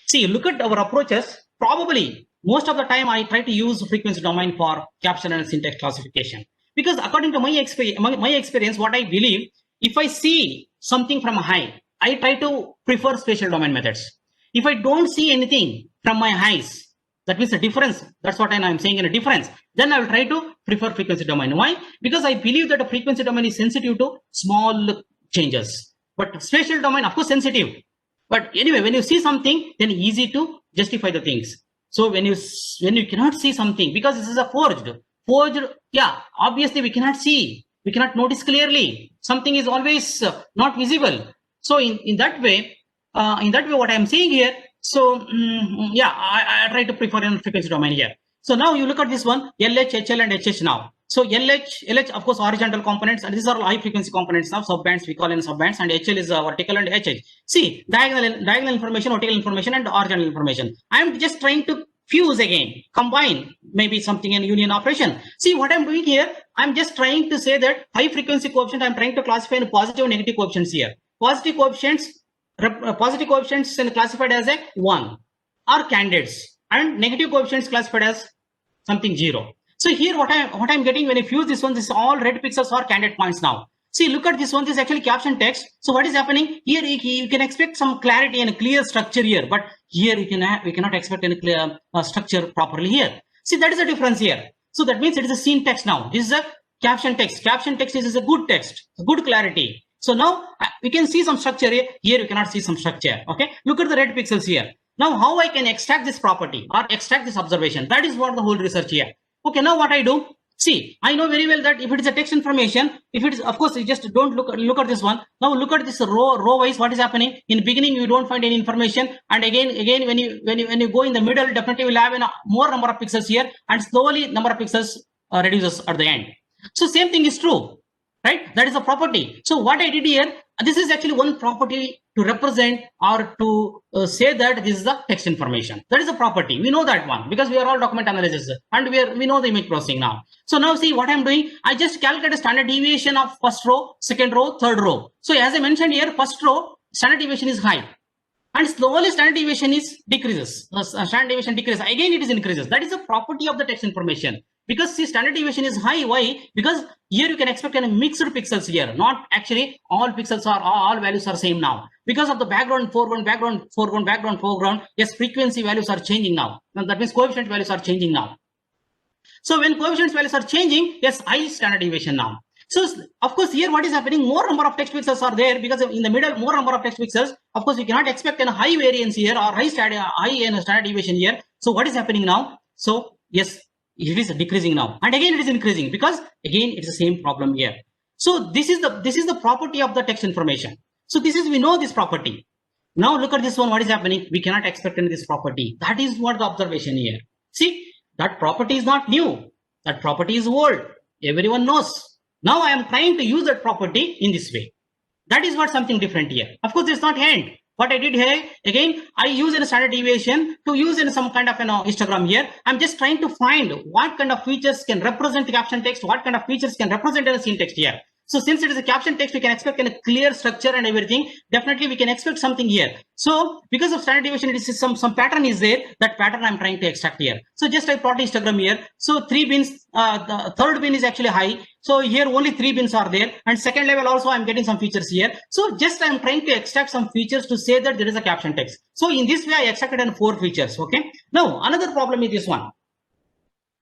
See, look at our approaches. Probably most of the time I try to use frequency domain for caption and syntax classification. Because according to my experience, what I believe, if I see something from high, I try to prefer spatial domain methods. If I don't see anything from my highs, that means a difference. That's what I'm saying in a difference. Then I will try to prefer frequency domain. Why? Because I believe that a frequency domain is sensitive to small changes. But spatial domain, of course, sensitive. But anyway, when you see something, then easy to justify the things. So when you cannot see something, because this is a forged, yeah, obviously we cannot see, we cannot notice clearly. Something is always not visible. So in that way, what I am saying here, so yeah, I try to prefer in frequency domain here. So now you look at this one, LH, HL, and HH now. So LH, of course, horizontal components, and these are high frequency components now, subbands, we call in subbands, and HL is vertical, and HH. See, diagonal information, vertical information, and horizontal information. I am just trying to fuse again, combine maybe something in union operation. See what I'm doing here, I'm just trying to say that high frequency coefficient, I'm trying to classify in positive and negative coefficients here. Positive coefficients and classified as a 1 are candidates, and negative coefficients classified as something 0. So here what I'm getting when I fuse this one, this all red pixels are candidate points now. See, look at this one, this is actually caption text. So what is happening here? You can expect some clarity and a clear structure here, but here we cannot expect any clear structure properly here. See, that is the difference here. So that means it is a scene text now. This is a caption text. Caption text is a good text, good clarity. So now we can see some structure here. Here you cannot see some structure. Okay, look at the red pixels here. Now how I can extract this property or extract this observation? That is what the whole research here. Okay, now what I do? See, I know very well that if it is a text information, if it is, of course, you just don't look at this one. Now look at this row wise. What is happening? In the beginning, you don't find any information, and again, when you go in the middle, definitely will have more number of pixels here, and slowly number of pixels reduces at the end. So same thing is true, right? That is a property. So what I did here, this is actually one property to represent or to say that this is the text information. That is a property. We know that one because we are all document analysis and we know the image processing now. So now see what I'm doing. I just calculate a standard deviation of first row, second row, third row. So as I mentioned here, first row standard deviation is high. And slowly standard deviation is decreases. Standard deviation decreases. Again, it is increases. That is a property of the text information. Because see, standard deviation is high. Why? Because here you can expect a mixed pixels here. Not actually all pixels are all values are same now. Because of the background, foreground, background, foreground, background, foreground. Yes, frequency values are changing now. Now that means coefficient values are changing now. So when coefficient values are changing, yes, high standard deviation now. So of course here what is happening, more number of text pixels are there because in the middle more number of text pixels. Of course we cannot expect a high variance here or high standard deviation here. So what is happening now? So yes, it is decreasing now, and again it is increasing because again it's the same problem here. So this is the property of the text information. So we know this property. Now look at this one. What is happening? We cannot expect in this property. That is what the observation here. See, that property is not new. That property is old. Everyone knows. Now I am trying to use that property in this way. That is what something different here. Of course, it's not end. What I did here, again, I use a standard deviation to use in some kind of histogram here. I'm just trying to find what kind of features can represent the caption text, what kind of features can represent a scene text here. So since it is a caption text, we can expect a clear structure and everything. Definitely we can expect something here. So because of standard deviation, it is some pattern is there. That pattern I'm trying to extract here. So just I plot histogram here. So 3 bins, the third bin is actually high. So here only 3 bins are there. And second level also I'm getting some features here. So just I'm trying to extract some features to say that there is a caption text. So in this way I extracted 4 features. Okay. Now another problem is this one.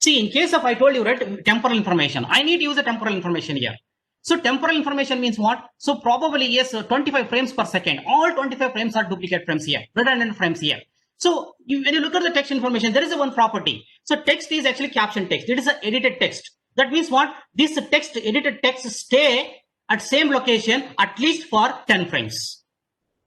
See, in case of I told you, right, temporal information, I need to use a temporal information here. So temporal information means what? So probably yes, 25 frames per second. All 25 frames are duplicate frames here, redundant frames here. So when you look at the text information, there is a one property. So text is actually caption text. It is an edited text. That means what? This text, edited text, stay at same location at least for 10 frames.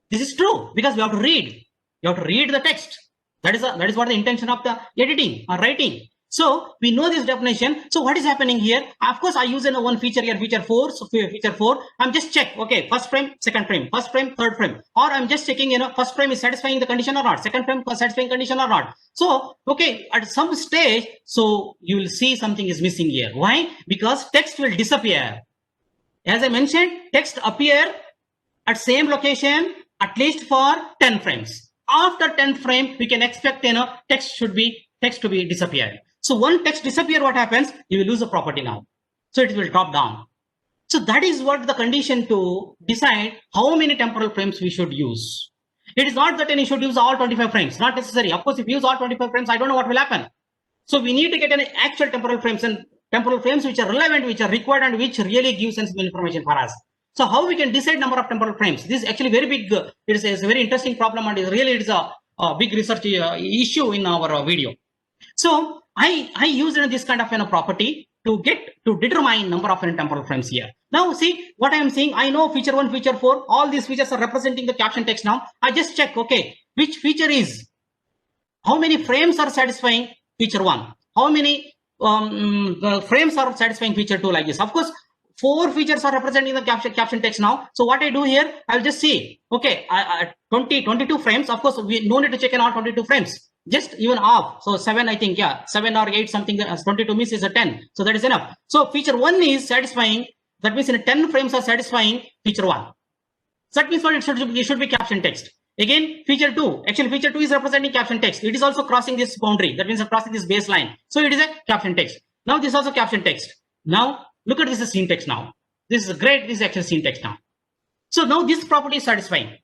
This is true because we have to read. You have to read the text. That is what the intention of the editing or writing. So we know this definition. So what is happening here? Of course, I use one feature here, feature 4. So feature 4, I'm just check. Okay, first frame, second frame, first frame, third frame, or I'm just checking. First frame is satisfying the condition or not. Second frame satisfying condition or not. So okay, at some stage, so you will see something is missing here. Why? Because text will disappear. As I mentioned, text appear at same location at least for 10 frames. After 10th frame, we can expect text to be disappearing. So one text disappear, what happens? You will lose a property now. So it will drop down. So that is what the condition to decide how many temporal frames we should use. It is not that you should use all 25 frames. Not necessary. Of course, if you use all 25 frames, I don't know what will happen. So we need to get an actual temporal frames and temporal frames which are relevant, which are required, and which really give sensible information for us. So how we can decide number of temporal frames? This is actually very big. It is a very interesting problem, and it is a big research issue in our video. So I used this kind of property to determine number of temporal frames here. Now see what I am saying. I know feature 1, feature 4. All these features are representing the caption text. Now I just check. Okay, which feature is? How many frames are satisfying feature 1? How many frames are satisfying feature 2? Like this. Of course, 4 features are representing the caption text now. So what I do here, I'll just see. Okay, 22 frames. Of course, we no need to check in all 22 frames. Just even off. So 7, I think, yeah, 7 or 8 something. 22 means is a 10. So that is enough. So feature 1 is satisfying. That means in 10 frames are satisfying feature 1. So that means what it should be caption text. Again, feature 2. Actually, feature 2 is representing caption text. It is also crossing this boundary. That means crossing this baseline. So it is a caption text. Now this is also caption text. Now look at this is scene text now. This is great. This is actually scene text now. So now this property is satisfying.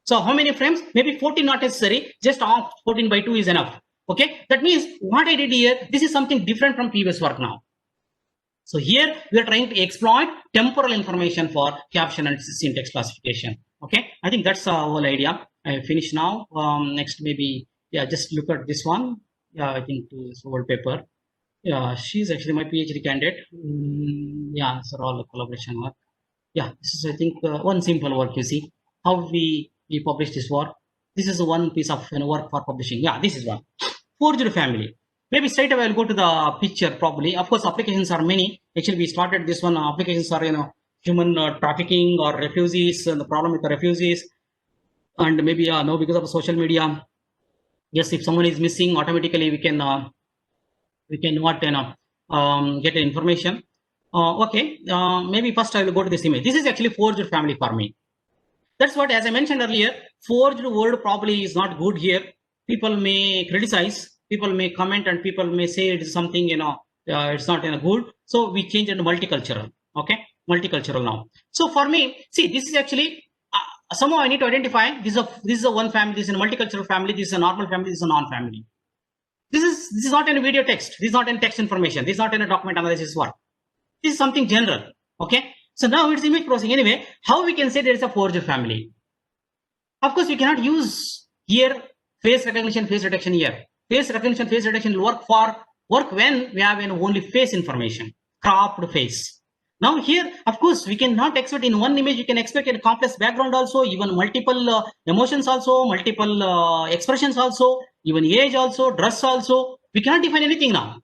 So how many frames? Maybe 14 not necessary. Just 14 by 2 is enough. Okay. That means what I did here, this is something different from previous work now. So here we are trying to exploit temporal information for caption and scene text classification. Okay. I think that's the whole idea. I finish now. Next maybe, yeah, just look at this one. Yeah, I think this whole paper. Yeah, she's actually my PhD candidate. Yeah, so all collaboration work. Yeah, this is I think one simple work. You see how we publish this work. This is one piece of work for publishing. Yeah, this is one. Forged family. Maybe straight away I'll go to the picture probably. Of course, applications are many. Actually, we started this one. Applications are human trafficking or refugees. And the problem with the refugees. and maybe now because of social media, yes, if someone is missing, automatically we can what get information. Okay, maybe first I will go to this image. This is actually forged family for me. That's what, as I mentioned earlier, forged word probably is not good here. People may criticize, people may comment, and people may say it is something, it's not good. So we change it to multicultural. Okay, multicultural now. So for me, see, this is actually somehow I need to identify this is a one family, this is a multicultural family, this is a normal family, this is a non-family. This is not in a video text. This is not in text information. This is not in a document analysis work. This is something general. Okay. So now it's image processing. Anyway, how we can say there is a forged family? Of course, we cannot use here face recognition, face detection here. Face recognition, face detection will work when we have only face information, cropped face. Now here, of course, we cannot expect in one image, you can expect a complex background also, even multiple emotions also, multiple expressions also, even age also, dress also. We cannot define anything now.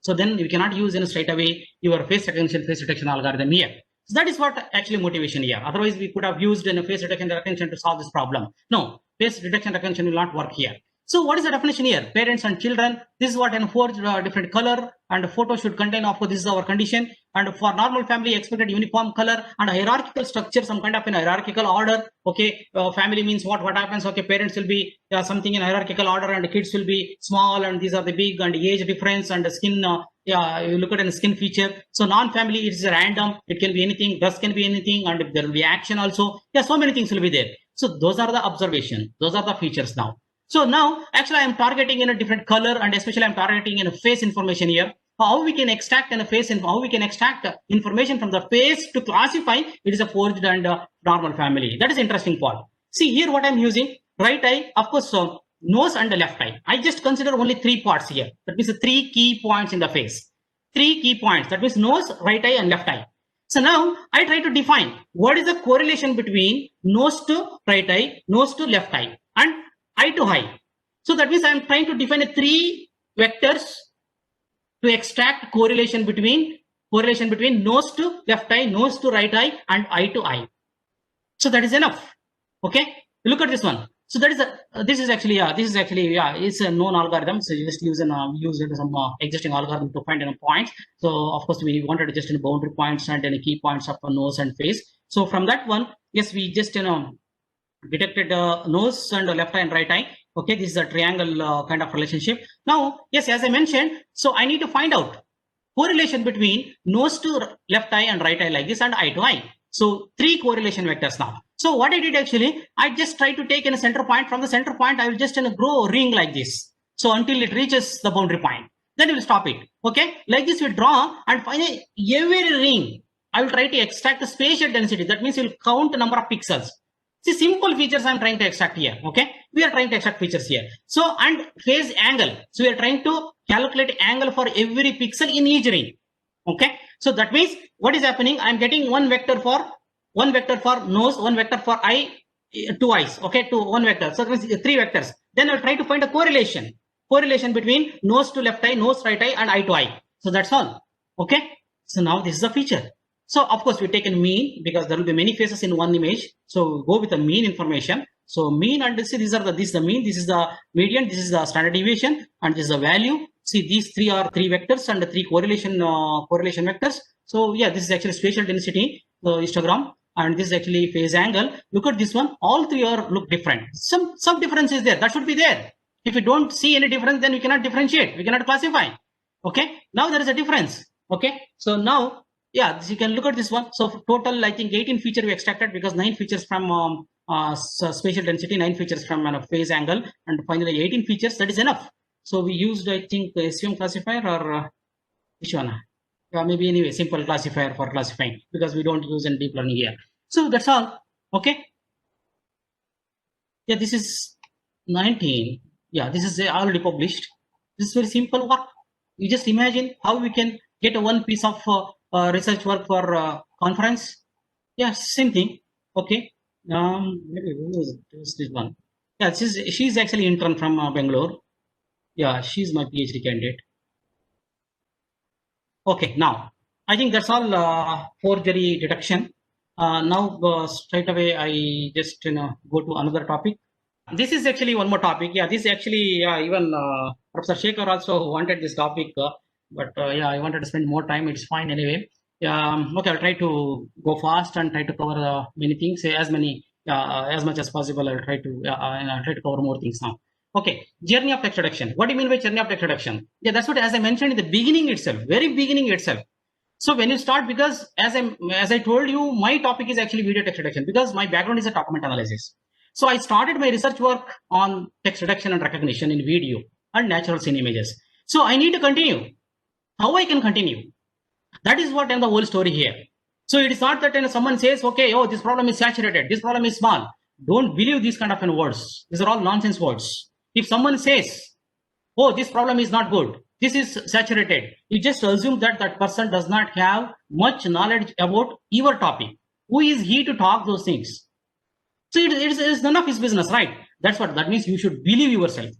So then we cannot use straight away your face recognition, face detection algorithm here. So that is what actually motivation here. Otherwise, we could have used a face detection recognition to solve this problem. No, face detection recognition will not work here. So what is the definition here? Parents and children. This is what an forged different color and a photo should contain. Of course, this is our condition. And for normal family, expected uniform color and hierarchical structure, some kind of an hierarchical order. Okay, family means what happens? Okay, parents will be something in hierarchical order, and the kids will be small, and these are the big, and age difference and the skin. You look at the skin feature. So non-family, it is random. It can be anything. Dress can be anything, and there will be action also. Yeah, so many things will be there. So those are the observation. Those are the features now. So now, actually, I am targeting in a different color, and especially I'm targeting in a face information here. How we can extract in a face and how we can extract information from the face to classify it is a forged and normal family. That is interesting part. See here, what I'm using: right eye, of course, nose and the left eye. I just consider only 3 parts here. That means the 3 key points in the face. 3 key points. That means nose, right eye, and left eye. So now I try to define what is the correlation between nose to right eye, nose to left eye, and eye to eye. So that means I'm trying to define a 3 vectors to extract correlation between nose to left eye, nose to right eye, and eye to eye. So that is enough. Okay, look at this one. So that is this is actually it's a known algorithm. So you just use some existing algorithm to find points. So of course we wanted just boundary points and any key points of nose and face. So from that one, yes, we just detected nose and left eye and right eye. Okay, this is a triangle kind of relationship. Now, yes, as I mentioned, so I need to find out correlation between nose to left eye and right eye like this, and eye to eye. So 3 correlation vectors now. So what I did actually, I just try to take in a center point. From the center point, I will just grow a ring like this. So until it reaches the boundary point, then we will stop it. Okay, like this we draw, and finally every ring I will try to extract the spatial density. That means you will count the number of pixels. See, simple features I'm trying to extract here. Okay, we are trying to extract features here. So, and phase angle. So we are trying to calculate angle for every pixel in each ring. Okay, so that means what is happening? I'm getting one vector for nose, one vector for eye, 2 eyes. Okay, to one vector. So that means 3 vectors. Then I'll try to find a correlation between nose to left eye, nose right eye, and eye to eye. So that's all. Okay, so now this is a feature. So of course we take a mean because there will be many faces in one image. So go with the mean information. So mean and this is the mean, this is the median, this is the standard deviation, and this is the value. See, these 3 are 3 vectors and the 3 correlation vectors. So yeah, this is actually spatial density histogram, and this is actually phase angle. Look at this one. All 3 are look different. Some difference is there. That should be there. If you don't see any difference, then we cannot differentiate. We cannot classify. Okay. Now there is a difference. Okay. So now, yeah, you can look at this one. So total, I think 18 feature we extracted because 9 features from spatial density, 9 features from phase angle, and finally 18 features. That is enough. So we used, I think, SVM classifier or which one? Maybe anyway, simple classifier for classifying because we don't use any deep learning here. So that's all. Okay. Yeah, this is 19. Yeah, this is already published. This is very simple work. You just imagine how we can get one piece of research work for conference. Yeah, same thing. Okay. Maybe this one. Yeah, she's actually intern from Bangalore. Yeah, she's my PhD candidate. Okay, now I think that's all forgery detection. Now, straight away, I just go to another topic. This is actually one more topic. Yeah, this actually even Professor Shekhar also wanted this topic, but yeah, I wanted to spend more time. It's fine anyway. Okay, I'll try to go fast and try to cover many things, as much as possible. I'll try to I'll try to cover more things now. Okay, journey of text reduction. What do you mean by journey of text reduction? Yeah, that's what, as I mentioned in the beginning itself, very beginning itself. So when you start, because as I told you, my topic is actually video text reduction because my background is a document analysis. So I started my research work on text reduction and recognition in video and natural scene images. So I need to continue. How I can continue? That is what and the whole story here. So it is not that someone says, okay, oh, this problem is saturated, this problem is small. Don't believe these kind of words. These are all nonsense words. If someone says, oh, this problem is not good, this is saturated, you just assume that that person does not have much knowledge about your topic. Who is he to talk those things? So it is none of his business, right? That's what that means. You should believe yourself.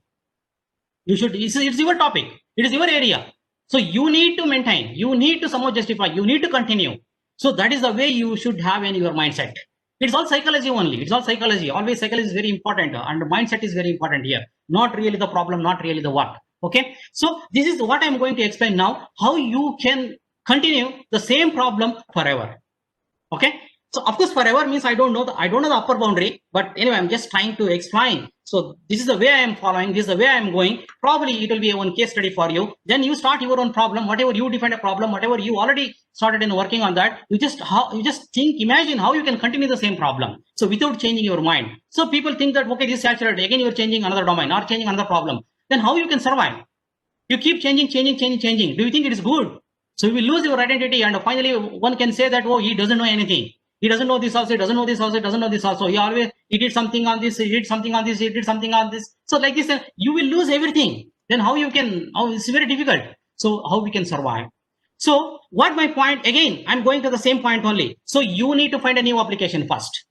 You should, it's your topic, it is your area. So you need to maintain, you need to somehow justify, you need to continue. So that is the way you should have in your mindset. It's all psychology only. It's all psychology. Always psychology is very important, and mindset is very important here. Not really the problem, not really the what. Okay. So this is what I'm going to explain now, how you can continue the same problem forever. Okay. So of course, forever means I don't know the upper boundary, but anyway, I'm just trying to explain. So this is the way I am following, this is the way I am going. Probably it will be a one case study for you. Then you start your own problem, whatever you define a problem, whatever you already started in working on that. You just imagine how you can continue the same problem. So without changing your mind. So people think that, okay, this is saturated. Again, you're changing another domain or changing another problem. Then how you can survive? You keep changing. Do you think it is good? So you will lose your identity, and finally one can say that, oh, he doesn't know anything. He doesn't know this also, he doesn't know this also, he doesn't know this also. He did something on this, he did something on this, he did something on this. So like this, you will lose everything. Then how it's very difficult. So how we can survive? So what my point, again, I'm going to the same point only. So you need to find a new application first.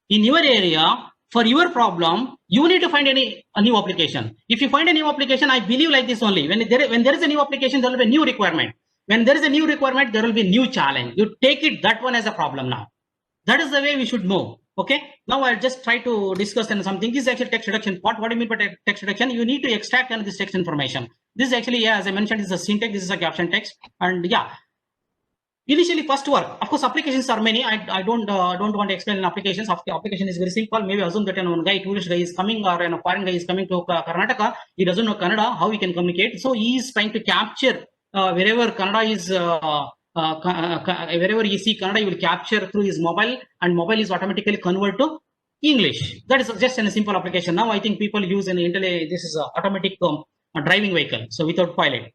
In your area, for your problem, you need to find a new application. If you find a new application, I believe like this only. When there is a new application, there will be a new requirement. When there is a new requirement, there will be a new challenge. You take it, that one as a problem now. That is the way we should move. Okay. Now I'll just try to discuss something. This is actually text reduction part. What do you mean by text reduction? You need to extract this text information. This is actually, yeah, as I mentioned, this is a syntax, this is a caption text. And yeah, initially first work. Of course, applications are many. I don't want to explain applications. Application is very simple. Maybe assume that one guy, tourist guy is coming, or a foreign guy is coming to Karnataka. He doesn't know Kannada. How he can communicate? So he is trying to capture wherever Kannada is, wherever you see Kannada, you will capture through his mobile, and mobile is automatically convert to English. That is just a simple application. Now I think people use an this is automatic driving vehicle, so without pilot.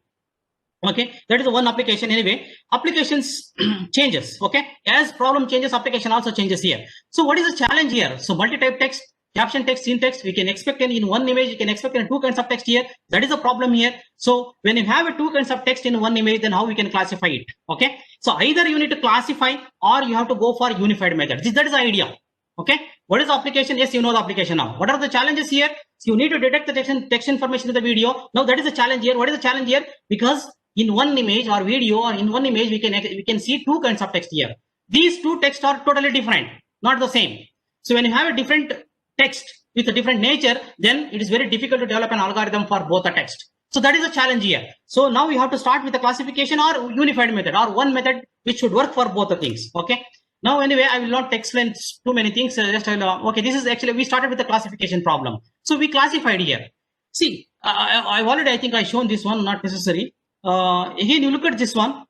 Okay, that is the one application. Anyway, applications changes. Okay, as problem changes, application also changes here. So what is the challenge here? So multi-type text, caption text, scene text, we can expect in one image, you can expect in two kinds of text here. That is the problem here. So when you have two kinds of text in one image, then how we can classify it? Okay, so either you need to classify or you have to go for unified method. That is the idea. Okay, what is the application? Yes, you know the application now. What are the challenges here? So you need to detect the text information in the video. Now that is the challenge here. What is the challenge here? Because in one image or video or in one image, we can see two kinds of text here. These two texts are totally different, not the same. So when you have a different text with a different nature, then it is very difficult to develop an algorithm for both the text. So that is the challenge here. So now you have to start with the classification or unified method, or one method which should work for both the things. Okay. Now anyway, I will not explain too many things. Okay, this is actually, we started with the classification problem. So we classified here. See, I've already, I think I shown this one, not necessary. Again, you look at this one.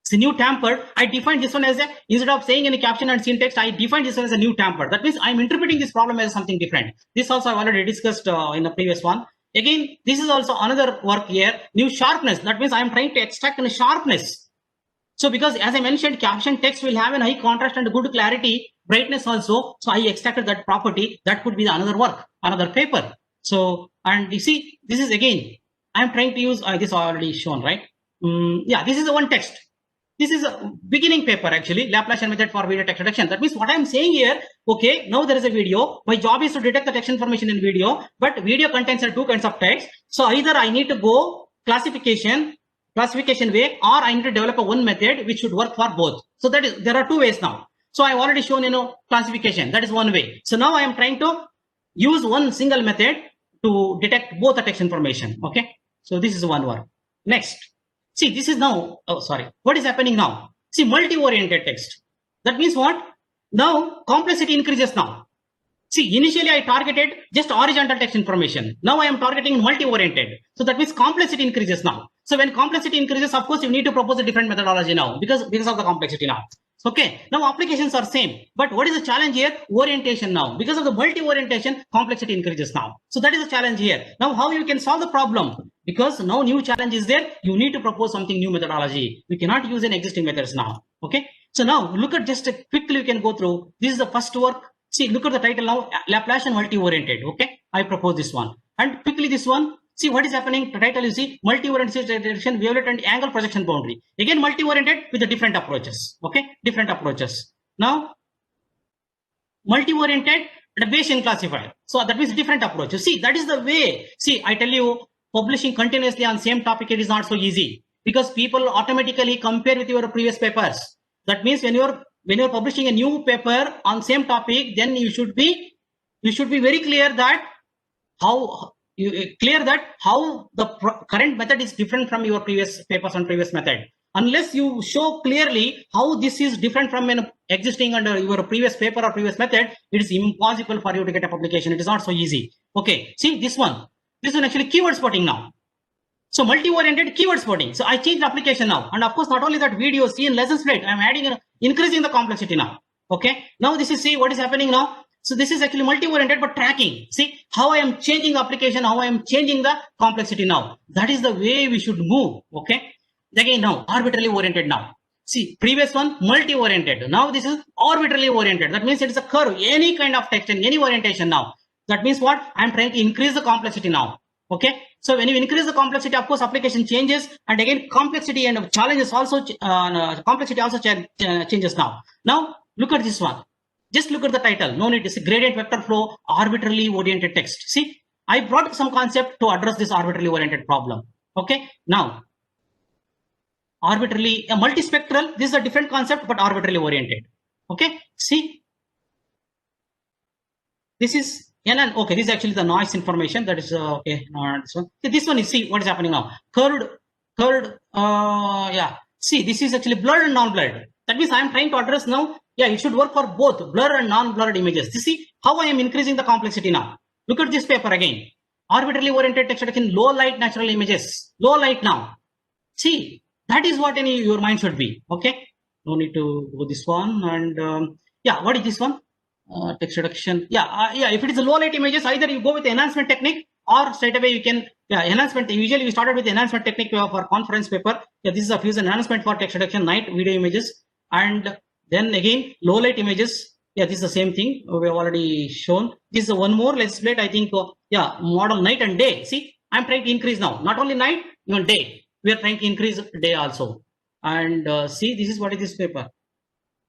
It's a new tamper. I defined this one as a, instead of saying any caption and syntax, I defined this one as a new tamper. That means I'm interpreting this problem as something different. This also I've already discussed in the previous one. Again, this is also another work here. New sharpness. That means I'm trying to extract a sharpness. So because as I mentioned, caption text will have a high contrast and good clarity, brightness also. So I extracted that property. That could be another work, another paper. So, and you see, this is again, I'm trying to use, this already shown, right? Yeah, this is the one text. This is a beginning paper actually, Laplacian method for video text reduction. That means what I'm saying here, okay, now there is a video. My job is to detect the text information in video, but video contains two kinds of text. So either I need to go classification classification way, or I need to develop a one method which should work for both. So that is, there are two ways now. So I've already shown, classification. That is one way. So now I am trying to use one single method to detect both the text information. Okay. So this is one work. Next, see, this is now, oh, sorry. What is happening now? See, multi-oriented text. That means what? Now complexity increases now. See, initially I targeted just horizontal text information. Now I am targeting multi-oriented. So that means complexity increases now. So when complexity increases, of course, you need to propose a different methodology now because of the complexity now. Okay, now applications are same. But what is the challenge here? Orientation now. Because of the multi-orientation, complexity increases now. So that is the challenge here. Now how you can solve the problem? Because now new challenge is there. You need to propose something new methodology. We cannot use any existing methods now. Okay, so now look at just quickly you can go through. This is the first work. See, look at the title now, Laplacian multi-oriented. Okay, I propose this one. And quickly this one, see what is happening. The title you see, multi-oriented direction, wavelet and angle projection boundary. Again, multi-oriented with the different approaches. Okay, different approaches. Now, multi-oriented and a Bayesian classifier. So that means different approaches. See, that is the way. See, I tell you, publishing continuously on same topic, it is not so easy because people automatically compare with your previous papers. That means when you're publishing a new paper on same topic, then you should be very clear that how the current method is different from your previous papers on previous method. Unless you show clearly how this is different from an existing under your previous paper or previous method, it is impossible for you to get a publication. It is not so easy. Okay, see this one actually keyword spotting now. So multi-oriented keyword spotting. So I changed the application now. And of course, not only that video, see in lesson split, I'm adding, increasing the complexity now. Okay. Now this is, see what is happening now. So this is actually multi-oriented, but tracking. See how I am changing the application, how I am changing the complexity now. That is the way we should move. Okay. Again now, arbitrarily oriented now. See, previous one, multi-oriented. Now this is arbitrarily oriented. That means it is a curve, any kind of text in any orientation now. That means what? I'm trying to increase the complexity now. Okay. So when you increase the complexity, of course, application changes, and again, complexity and challenges also, complexity also changes now. Now, look at this one. Just look at the title. No need to see gradient vector flow, arbitrarily oriented text. See, I brought some concept to address this arbitrarily oriented problem. Okay. Now, arbitrarily, multispectral, this is a different concept, but arbitrarily oriented. Okay. See, this is okay, this is actually the noise information. That is okay. No, this one. This one is, see what is happening now. Curved. Yeah. See, this is actually blurred and non-blurred. That means I am trying to address now. Yeah, it should work for both blur and non-blurred images. You see how I am increasing the complexity now. Look at this paper again. Arbitrarily oriented text in low light natural images. Low light now. See, that is what your mind should be. Okay. No need to go this one. And yeah, what is this one? Text reduction. Yeah, if it is a low light images, either you go with the enhancement technique or straight away you can, enhancement. Usually we started with the enhancement technique for conference paper. Yeah, this is a fusion enhancement for text reduction, night video images, and then again low light images. Yeah, this is the same thing we have already shown. This is one more. Let's split. I think yeah, model night and day. See, I'm trying to increase now. Not only night, even day. We are trying to increase day also. And see, this is what is this paper.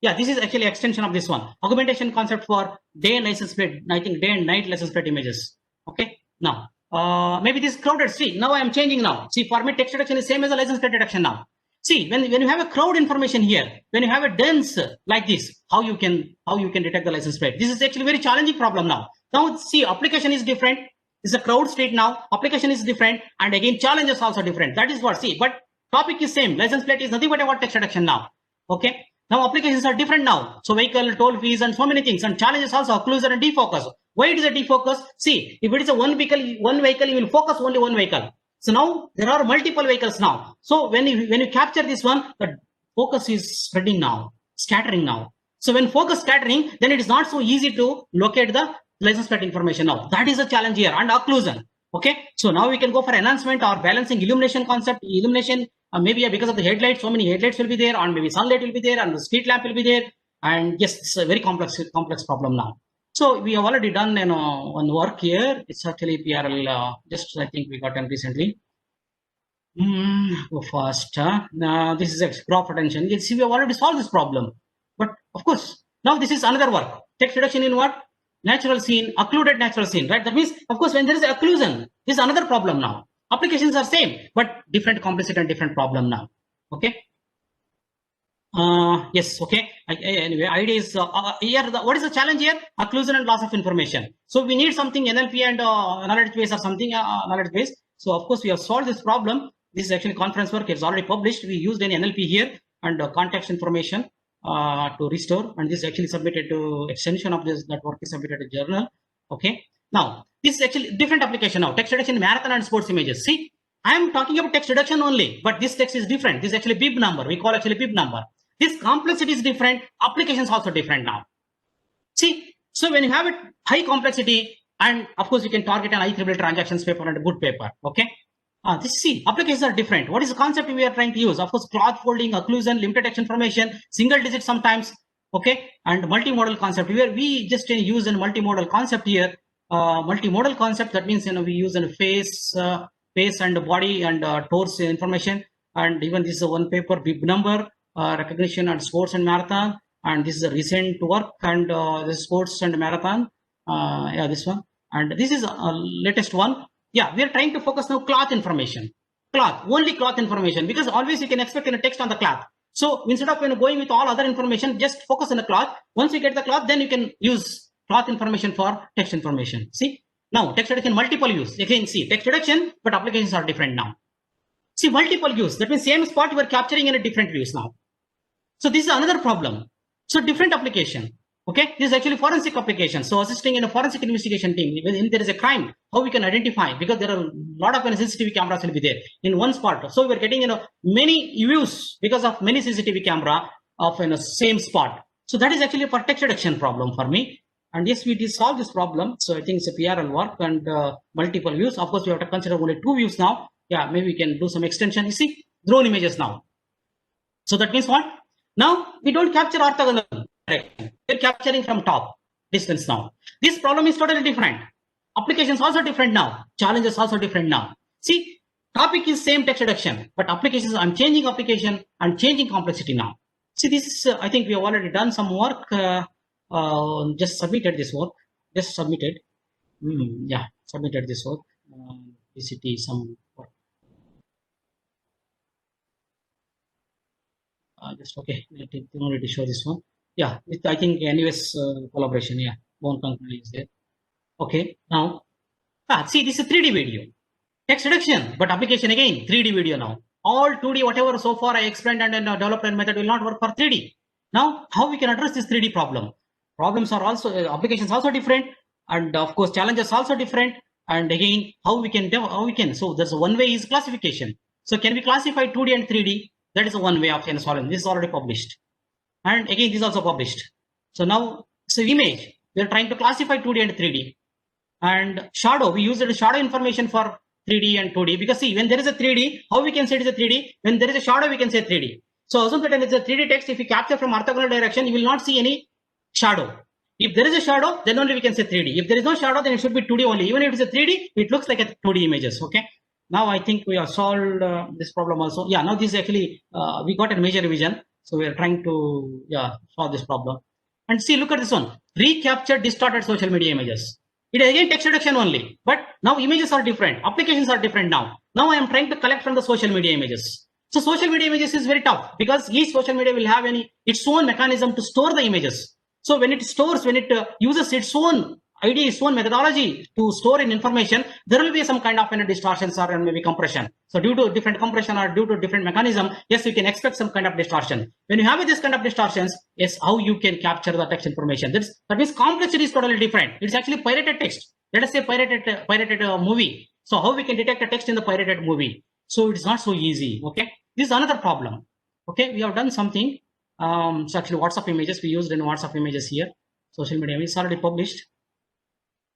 Yeah, this is actually extension of this one. Augmentation concept for day and license plate. I think day and night license plate images. Okay. Now, maybe this crowded. See, now I am changing now. See, for me, text reduction is same as a license plate reduction now. See, when you have a crowd information here, when you have a dense like this, how you can detect the license plate? This is actually very challenging problem now. Now, see, application is different. It's a crowd state now. Application is different, and again, challenges also different. That is what. See, but topic is same. License plate is nothing but about text reduction now. Okay. Now applications are different now. So vehicle, toll fees, and so many things. And challenges also occlusion and defocus. Why it is a defocus? See, if it is a one vehicle, you will focus only one vehicle. So now there are multiple vehicles now. So when you capture this one, the focus is spreading now, scattering now. So when focus scattering, then it is not so easy to locate the license plate information now. That is a challenge here, and occlusion. Okay. So now we can go for enhancement or balancing illumination concept. Illumination. Maybe because of the headlights, so many headlights will be there, and maybe sunlight will be there, and the street lamp will be there. And yes, it's a very complex problem now. So we have already done one work here. It's actually PRL. Just I think we got done recently. Go fast. Now this is a graph attention. You see, we have already solved this problem. But of course, now this is another work. Text reduction in what? Natural scene, occluded natural scene, right? That means, of course, when there is occlusion, this is another problem now. Applications are same, but different complexity and different problem now. Okay. Yes, okay. Anyway, idea is here. What is the challenge here? Occlusion and loss of information. So we need something NLP and knowledge base or something knowledge base. So of course we have solved this problem. This is actually conference work. It's already published. We used an NLP here and context information to restore. And this is actually submitted to extension of this. That work is submitted to journal. Okay. Now this is actually different application now. Text reduction marathon and sports images. See, I am talking about text reduction only, but this text is different. This is actually bib number. We call actually bib number. This complexity is different, applications also different now. See, so when you have it high complexity, and of course you can target an IEEE transactions paper and a good paper, okay? See, applications are different. What is the concept we are trying to use? Of course, cloth folding, occlusion, limited text information, single digit sometimes, okay? And multimodal concept, where we just use a multimodal concept here. Multimodal concept, that means, we use a face and body and torso information. And even this is one paper, bib number, recognition and sports and marathon, and this is a recent work, and this sports and marathon, yeah, this one, and this is a latest one. Yeah, we are trying to focus now cloth information, only cloth information, because always you can expect in a text on the cloth. So instead of going with all other information, just focus on the cloth. Once you get the cloth, then you can use cloth information for text information. See, now text reduction multiple use. Again, see, text reduction, but applications are different now. See, multiple use, that means same spot you are capturing in a different views now. So this is another problem. So different application. Okay, this is actually forensic application. So assisting in a forensic investigation team, when there is a crime, how we can identify, because there are a lot of CCTV cameras will be there in one spot. So we're getting many views because of many CCTV camera of same spot. So that is actually a text reduction problem for me. And yes, we did solve this problem. So I think it's a PRL work and multiple views. Of course, we have to consider only 2 views now. Yeah, maybe we can do some extension. You see, drone images now. So that means what? Now we don't capture orthogonal direction. We're capturing from top distance now. This problem is totally different. Applications also different now. Challenges also different now. See, topic is same text reduction, but applications, I'm changing application and changing complexity now. See, this is, I think we have already done some work, just submitted this work, just submitted. Yeah, submitted this work. PCT, some work. Just okay, no need to show this one. Yeah, I think anyways collaboration. Yeah, one company is there. Okay, now see, this is 3D video, text reduction, but application again 3D video now. All 2D whatever so far I explained and developed method will not work for 3D. Now how we can address this 3D problem? Problems are also applications also different, and of course challenges also different. And again, how we can so there's one way is classification. So can we classify 2D and 3D? That is one way of solving. This is already published. And again, this is also published. So now, so image, we are trying to classify 2D and 3D. And shadow, we use the shadow information for 3D and 2D. Because see, when there is a 3D, how we can say it is a 3D? When there is a shadow, we can say 3D. So assume that it's a 3D text, if you capture from orthogonal direction, you will not see any shadow. If there is a shadow, then only we can say 3D. If there is no shadow, then it should be 2D only. Even if it's a 3D, it looks like a 2D images, okay? Now I think we have solved this problem also. Yeah, now this is actually, we got a major revision. So we are trying to solve this problem. And see, look at this one. Recapture distorted social media images. It is again text reduction only. But now images are different. Applications are different now. Now I am trying to collect from the social media images. So social media images is very tough because each social media will have its own mechanism to store the images. So when it stores, when it uses its own idea, its own methodology to store in information, there will be some kind of distortions or maybe compression. So due to different compression or due to different mechanism, yes, you can expect some kind of distortion. When you have this kind of distortions, yes, how you can capture the text information. That means complexity is totally different. It's actually pirated text. Let us say pirated movie. So how we can detect a text in the pirated movie? So it's not so easy. Okay, this is another problem. Okay, we have done something. So actually WhatsApp images, we used in WhatsApp images here. Social media images already published.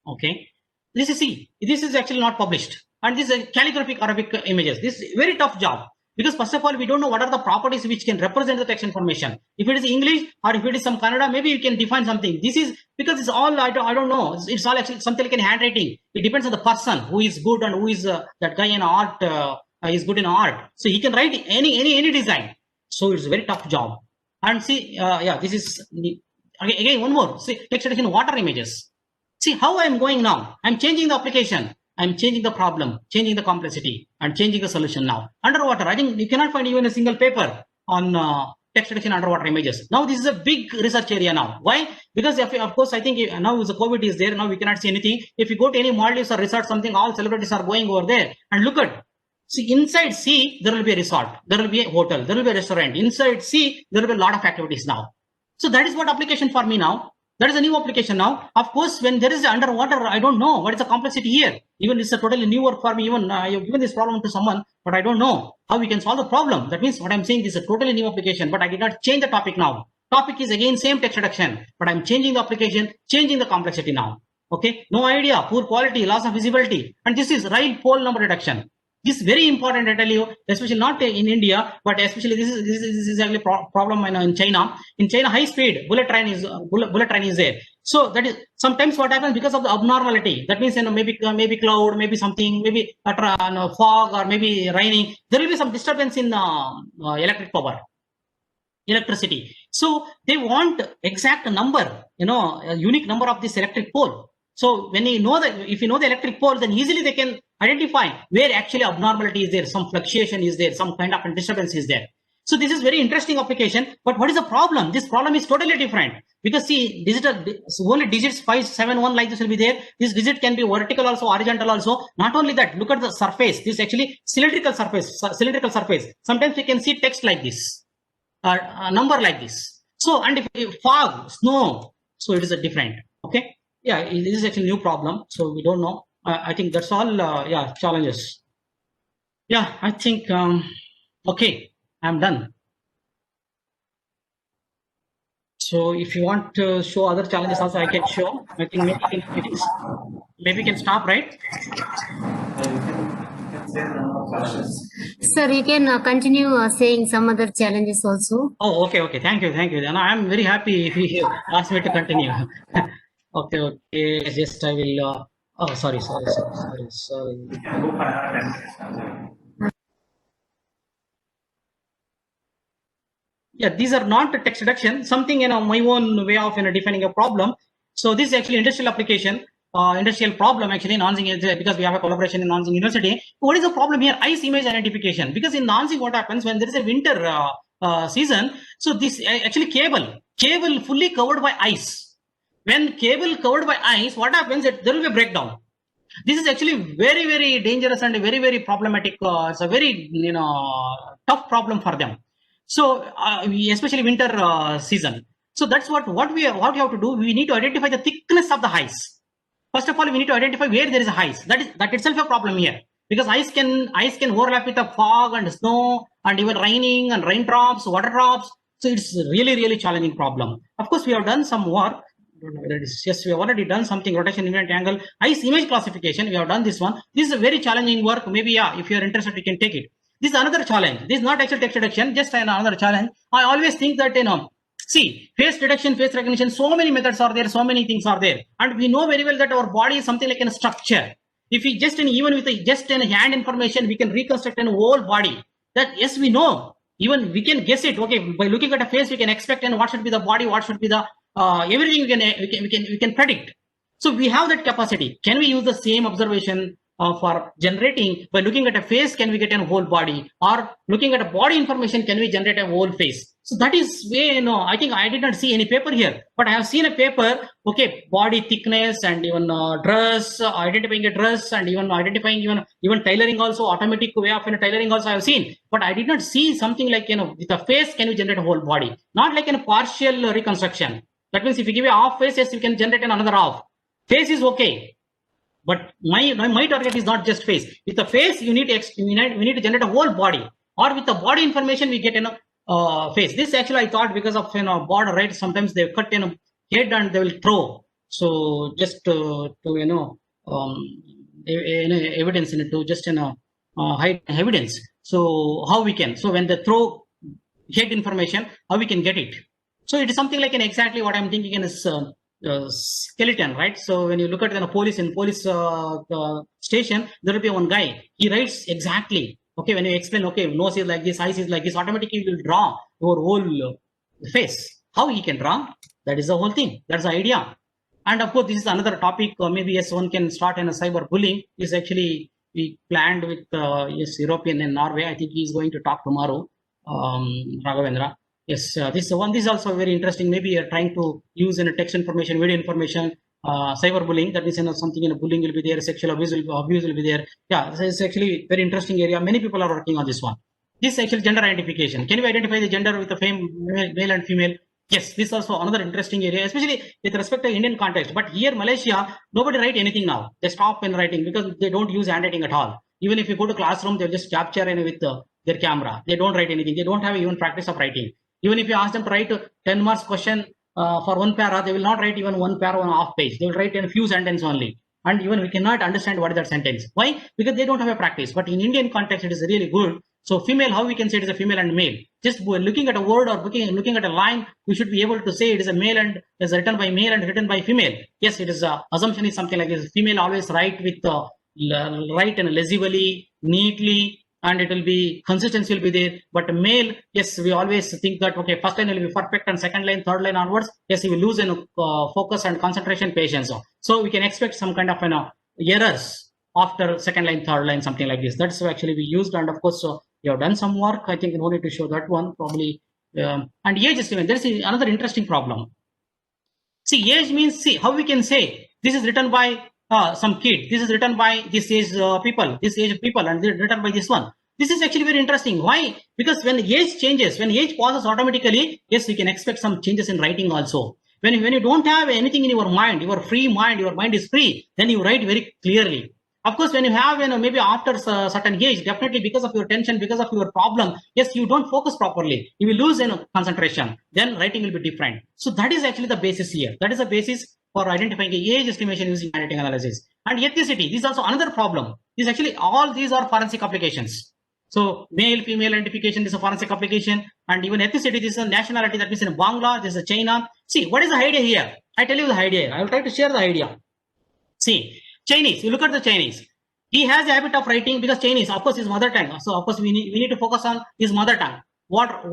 Okay, this is actually not published, and this is calligraphic Arabic images. This is very tough job because first of all we don't know what are the properties which can represent the text information. If it is English or if it is some Kannada, maybe you can define something. This is because it's all I don't know. It's all actually something like in handwriting. It depends on the person who is good and who is that guy in art is good in art. So he can write any design. So it's a very tough job. And see, yeah, this is again one more. See, text reduction water images. See how I am going now. I'm changing the application. I'm changing the problem, changing the complexity, and changing the solution now. Underwater, I think you cannot find even a single paper on text detection underwater images. Now this is a big research area now. Why? Because of course, I think now the COVID is there. Now we cannot see anything. If you go to any Maldives or resort, something, all celebrities are going over there. And look at, see, inside sea, there will be a resort, there will be a hotel, there will be a restaurant. Inside sea, there will be a lot of activities now. So that is what application for me now. That is a new application now. Of course, when there is underwater, I don't know what is the complexity here. Even it's a totally new work for me. Even I have given this problem to someone, but I don't know how we can solve the problem. That means what I'm saying is a totally new application, but I did not change the topic now. Topic is again same text reduction, but I'm changing the application, changing the complexity now. Okay, no idea, poor quality, loss of visibility, and this is rail pole number reduction. This is very important, I tell you, especially not in India, but especially this is actually problem in China. In China, high speed bullet train is there. So that is sometimes what happens because of the abnormality. That means maybe cloud, maybe something, maybe fog, or maybe raining. There will be some disturbance in electric power, electricity. So they want exact number, a unique number of this electric pole. So when you know that, if you know the electric pole, then easily they can identify where actually abnormality is there, some fluctuation is there, some kind of disturbance is there. So this is very interesting application. But what is the problem? This problem is totally different, because see, digital only digits 571 like this will be there. This digit can be vertical also, horizontal also. Not only that, look at the surface. This is actually cylindrical surface. Sometimes we can see text like this, a number like this. So, and if fog, snow, so it is a different. Okay. Yeah, this is actually a new problem. So we don't know. I think that's all. Yeah, challenges. Yeah, I think. Okay, I'm done. So if you want to show other challenges also, I can show. I think maybe we can stop, right? Sir, you can continue saying some other challenges also. Oh, okay. Thank you. And I'm very happy if you ask me to continue. Okay. Just I will. Oh, sorry. Yeah, these are not text reduction. Something my own way of defining a problem. So this is actually industrial application. Industrial problem actually in Nanjing, because we have a collaboration in Nanjing University. What is the problem here? Ice image identification. Because in Nanjing, what happens when there is a winter season? So this actually cable fully covered by ice. When cable covered by ice, what happens? There will be a breakdown. This is actually very, very dangerous and very, very problematic. It's a very tough problem for them. So especially winter season. So that's what we have to do. We need to identify the thickness of the ice. First of all, we need to identify where there is a ice. That itself a problem here, because ice can overlap with the fog and snow and even raining and raindrops, water drops. So it's really, really challenging problem. Of course, we have done some work. Yes, we have already done something, rotation invariant angle, ice image classification. We have done this one. This is a very challenging work. Maybe if you are interested, you can take it. This is another challenge. This is not actual text detection, just another challenge. I always think that see, face detection, face recognition, so many methods are there, so many things are there, and we know very well that our body is something like a structure. If we just even with just hand information, we can reconstruct a whole body. That yes, we know. Even we can guess it. Okay, by looking at a face, we can expect what should be the body, what should be the everything we can predict. So we have that capacity. Can we use the same observation for generating? By looking at a face, can we get a whole body? Or looking at a body information, can we generate a whole face? So that is way, I think I did not see any paper here, but I have seen a paper. Okay, body thickness and even dress, identifying a dress, and even identifying even tailoring also, automatic way of tailoring also I have seen. But I did not see something like with a face, can we generate a whole body? Not like a partial reconstruction. That means if you give a half face, yes, you can generate another half. Face is okay. But my target is not just face. With the face, we need to generate a whole body. Or with the body information, we get face. This actually I thought because of border, right? Sometimes they cut head and they will throw. So just to evidence to just hide evidence. So how we can? So when they throw head information, how we can get it? So it is something like exactly what I'm thinking in is. Skeleton, right? So when you look at police station, there will be one guy. He writes exactly. Okay, when you explain, okay, nose is like this, eyes is like this, automatically you will draw your whole face. How he can draw? That is the whole thing. That's the idea. And of course, this is another topic. Maybe yes, one can start in a cyber bullying. Is actually we planned with yes European in Norway. I think he is going to talk tomorrow. Raghavendra. Yes, this one. This is also very interesting. Maybe you're trying to use in a text information, video information, cyberbullying. That means something in a bullying will be there, sexual abuse will be there. Yeah, this is actually very interesting area. Many people are working on this one. This actual gender identification. Can you identify the gender with the male and female? Yes, this is also another interesting area, especially with respect to Indian context. But here, Malaysia, nobody write anything now. They stop in writing because they don't use handwriting at all. Even if you go to classroom, they'll just capture with their camera. They don't write anything. They don't have even practice of writing. Even if you ask them to write a 10 marks question for one para, they will not write even one para on a half page. They will write in a few sentences only. And even we cannot understand what is that sentence. Why? Because they don't have a practice. But in Indian context, it is really good. So female, how we can say it is a female and male? Just looking at a word or looking at a line, we should be able to say it is a male and is written by male and written by female. Yes, it is assumption is something like this. Female always write with write and legibly, neatly, and it will be consistency will be there. But male, yes, we always think that okay, first line will be perfect and second line, third line onwards, yes, he will lose in focus and concentration, patience. So we can expect some kind of errors after second line, third line, something like this. That's actually we used, and of course you have done some work. I think no need to show that one probably. And age estimate. There is another interesting problem. See, age means how we can say this is written by some kid. This is written by this age people, this age people, and written by this one. This is actually very interesting. Why? Because when age changes, when age passes automatically, yes, we can expect some changes in writing also. When you don't have anything in your mind, your free mind, your mind is free, then you write very clearly. Of course, when you have, maybe after a certain age, definitely because of your tension, because of your problem, yes, you don't focus properly. You will lose concentration. Then writing will be different. So that is actually the basis here. That is the basis for identifying age estimation using handwriting analysis. And ethnicity, this is also another problem. This actually, all these are forensic applications. So male, female identification is a forensic application. And even ethnicity, this is a nationality, that means in Bangla, this is China. See, what is the idea here? I tell you the idea. I will try to share the idea. See, Chinese, you look at the Chinese. He has the habit of writing because Chinese, of course, his mother tongue. So of course, we need to focus on his mother tongue. What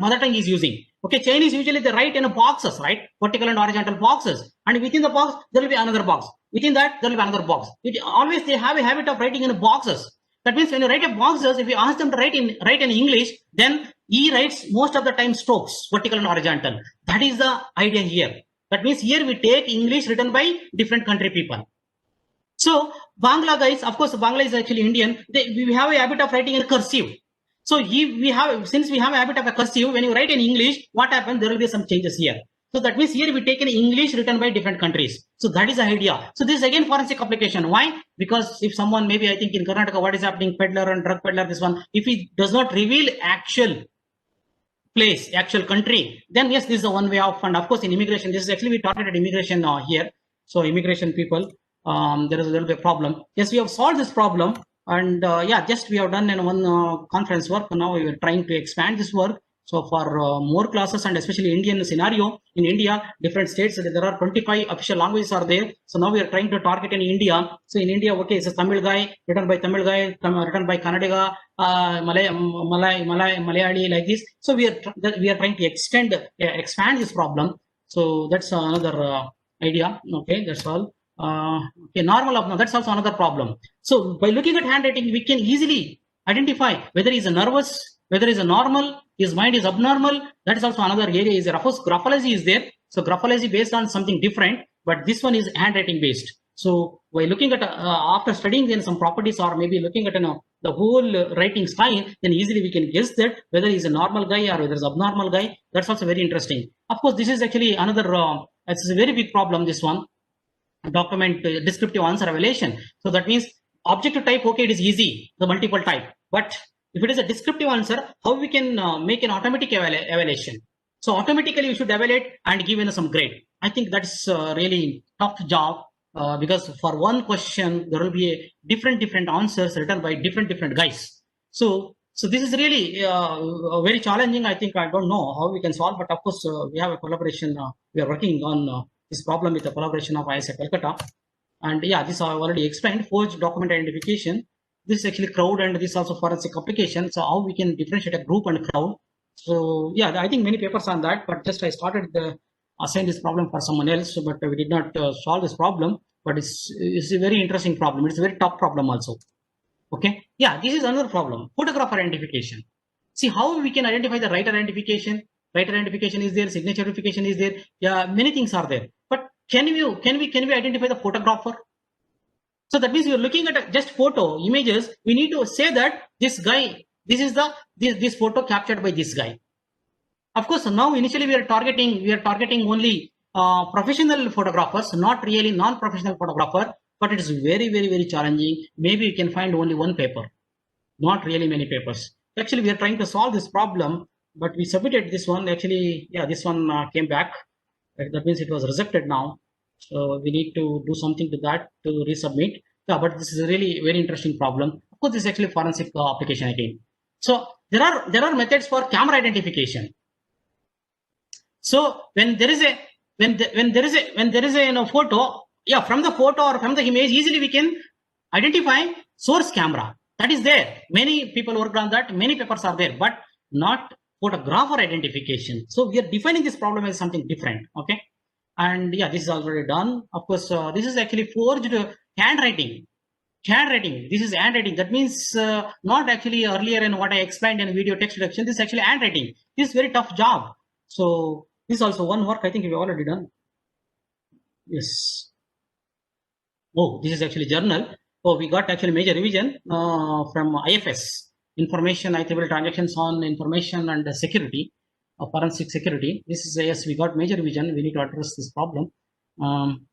mother tongue is using? Okay, Chinese usually they write in boxes, right? Vertical and horizontal boxes, and within the box there will be another box. Within that there will be another box. Always they have a habit of writing in boxes. That means when you write a boxes, if you ask them to write in English, then he writes most of the time strokes, vertical and horizontal. That is the idea here. That means here we take English written by different country people. So Bangla guys, of course, Bangla is actually Indian. We have a habit of writing in cursive. So since we have a habit of a cursive, when you write in English, what happens? There will be some changes here. So that means here we take an English written by different countries. So that is the idea. So this is again forensic application. Why? Because if someone, maybe I think in Karnataka, what is happening, peddler and drug peddler, this one, if he does not reveal actual place, actual country, then yes, this is a one way off. And of course, in immigration, this is actually we targeted immigration here. So immigration people, there is a little bit problem. Yes, we have solved this problem, and yeah, just we have done in one conference work. Now we are trying to expand this work. So for more classes, and especially Indian scenario in India, different states, there are 25 official languages are there. So now we are trying to target in India. So in India, okay, it's a Tamil guy, written by Tamil guy, written by Kannadiga, Malayali, like this. So we are trying to expand this problem. So that's another idea. Okay, that's all. Okay, normal. That's also another problem. So by looking at handwriting, we can easily identify whether he's nervous, whether he's normal, his mind is abnormal. That is also another area. Is of course graphology is there. So graphology based on something different, but this one is handwriting based. So by looking at after studying then some properties, or maybe looking at the whole writing style, then easily we can guess that whether he's a normal guy or whether he's abnormal guy. That's also very interesting. Of course, this is actually another. It's a very big problem. This one. Document descriptive answer evaluation. So that means objective type, okay, it is easy, the multiple type. But if it is a descriptive answer, how we can make an automatic evaluation? So automatically you should evaluate and give some grade. I think that's really tough job because for one question there will be different answers written by different guys. So this is really very challenging. I think I don't know how we can solve, but of course we have a collaboration. We are working on this problem with the collaboration of IISc Calcutta. And yeah, this I already explained. Forged document identification. This is actually crowd, and this is also forensic application. So how we can differentiate a group and crowd. So yeah, I think many papers on that, but just I started assigned this problem for someone else, but we did not solve this problem. But it's a very interesting problem. It's a very tough problem also. Okay. Yeah, this is another problem. Photograph identification. See how we can identify the right identification. Right identification is there. Signature verification is there. Yeah, many things are there. But can we identify the photographer? So that means we are looking at just photo images. We need to say that this guy, this photo captured by this guy. Of course, now initially we are targeting only professional photographers, not really non-professional photographer. But it is very challenging. Maybe you can find only one paper, not really many papers. Actually, we are trying to solve this problem, but we submitted this one. Actually, yeah, this one came back. That means it was rejected now. So we need to do something to that to resubmit. Yeah, but this is a really very interesting problem. Of course, this is actually forensic application again. So there are methods for camera identification. So when there is a photo, yeah, from the photo or from the image, easily we can identify source camera. That is there. Many people worked on that. Many papers are there, but not photographer identification. So we are defining this problem as something different. Okay. And yeah, this is already done. Of course, this is actually forged handwriting. This is handwriting. That means not actually earlier in what I explained in video text reduction. This is actually handwriting. This is very tough job. So this is also one work I think we've already done. Yes. Oh, this is actually journal. Oh, we got actually major revision from IFS, Information IEEE Transactions on Information and Security, Forensic Security. This is, yes, we got major revision. We need to address this problem.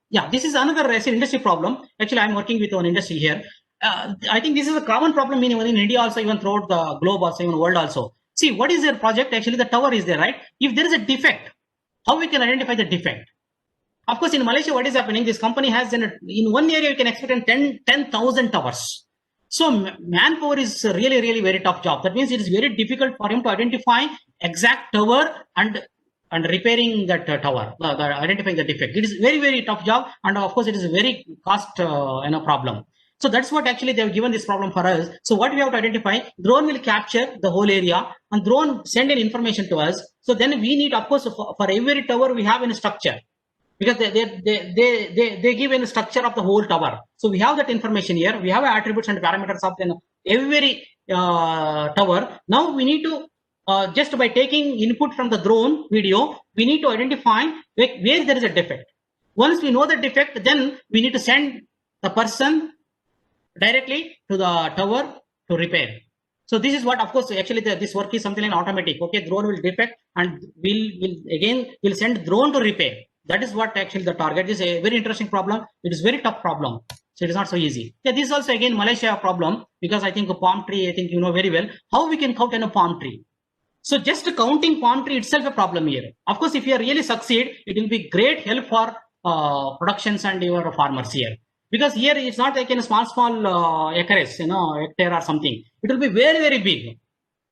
Yeah, this is another industry problem. Actually, I'm working with one industry here. I think this is a common problem in India also, even throughout the globe also, even world also. See, what is their project? Actually, the tower is there, right? If there is a defect, how we can identify the defect? Of course, in Malaysia, what is happening? This company has in one area you can expect 10,000 towers. So manpower is really very tough job. That means it is very difficult for him to identify exact tower and repairing that tower, identifying the defect. It is very tough job, and of course, it is a very cost problem. So that's what actually they have given this problem for us. So what we have to identify, drone will capture the whole area and drone send in information to us. So then we need, of course, for every tower we have in a structure, because they give in a structure of the whole tower. So we have that information here. We have attributes and parameters of every tower. Now we need to just by taking input from the drone video, we need to identify where there is a defect. Once we know the defect, then we need to send the person directly to the tower to repair. So this is what, of course, actually this work is something like automatic. Okay, drone will defect and we'll send drone to repair. That is what actually the target is. A very interesting problem. It is very tough problem. So it is not so easy. Yeah, this is also again Malaysia problem, because I think a palm tree, I think you know very well how we can count in a palm tree. So just counting palm tree itself a problem here. Of course, if you really succeed, it will be great help for productions and your farmers here. Because here it's not like in a small acres, hectare or something. It will be very big.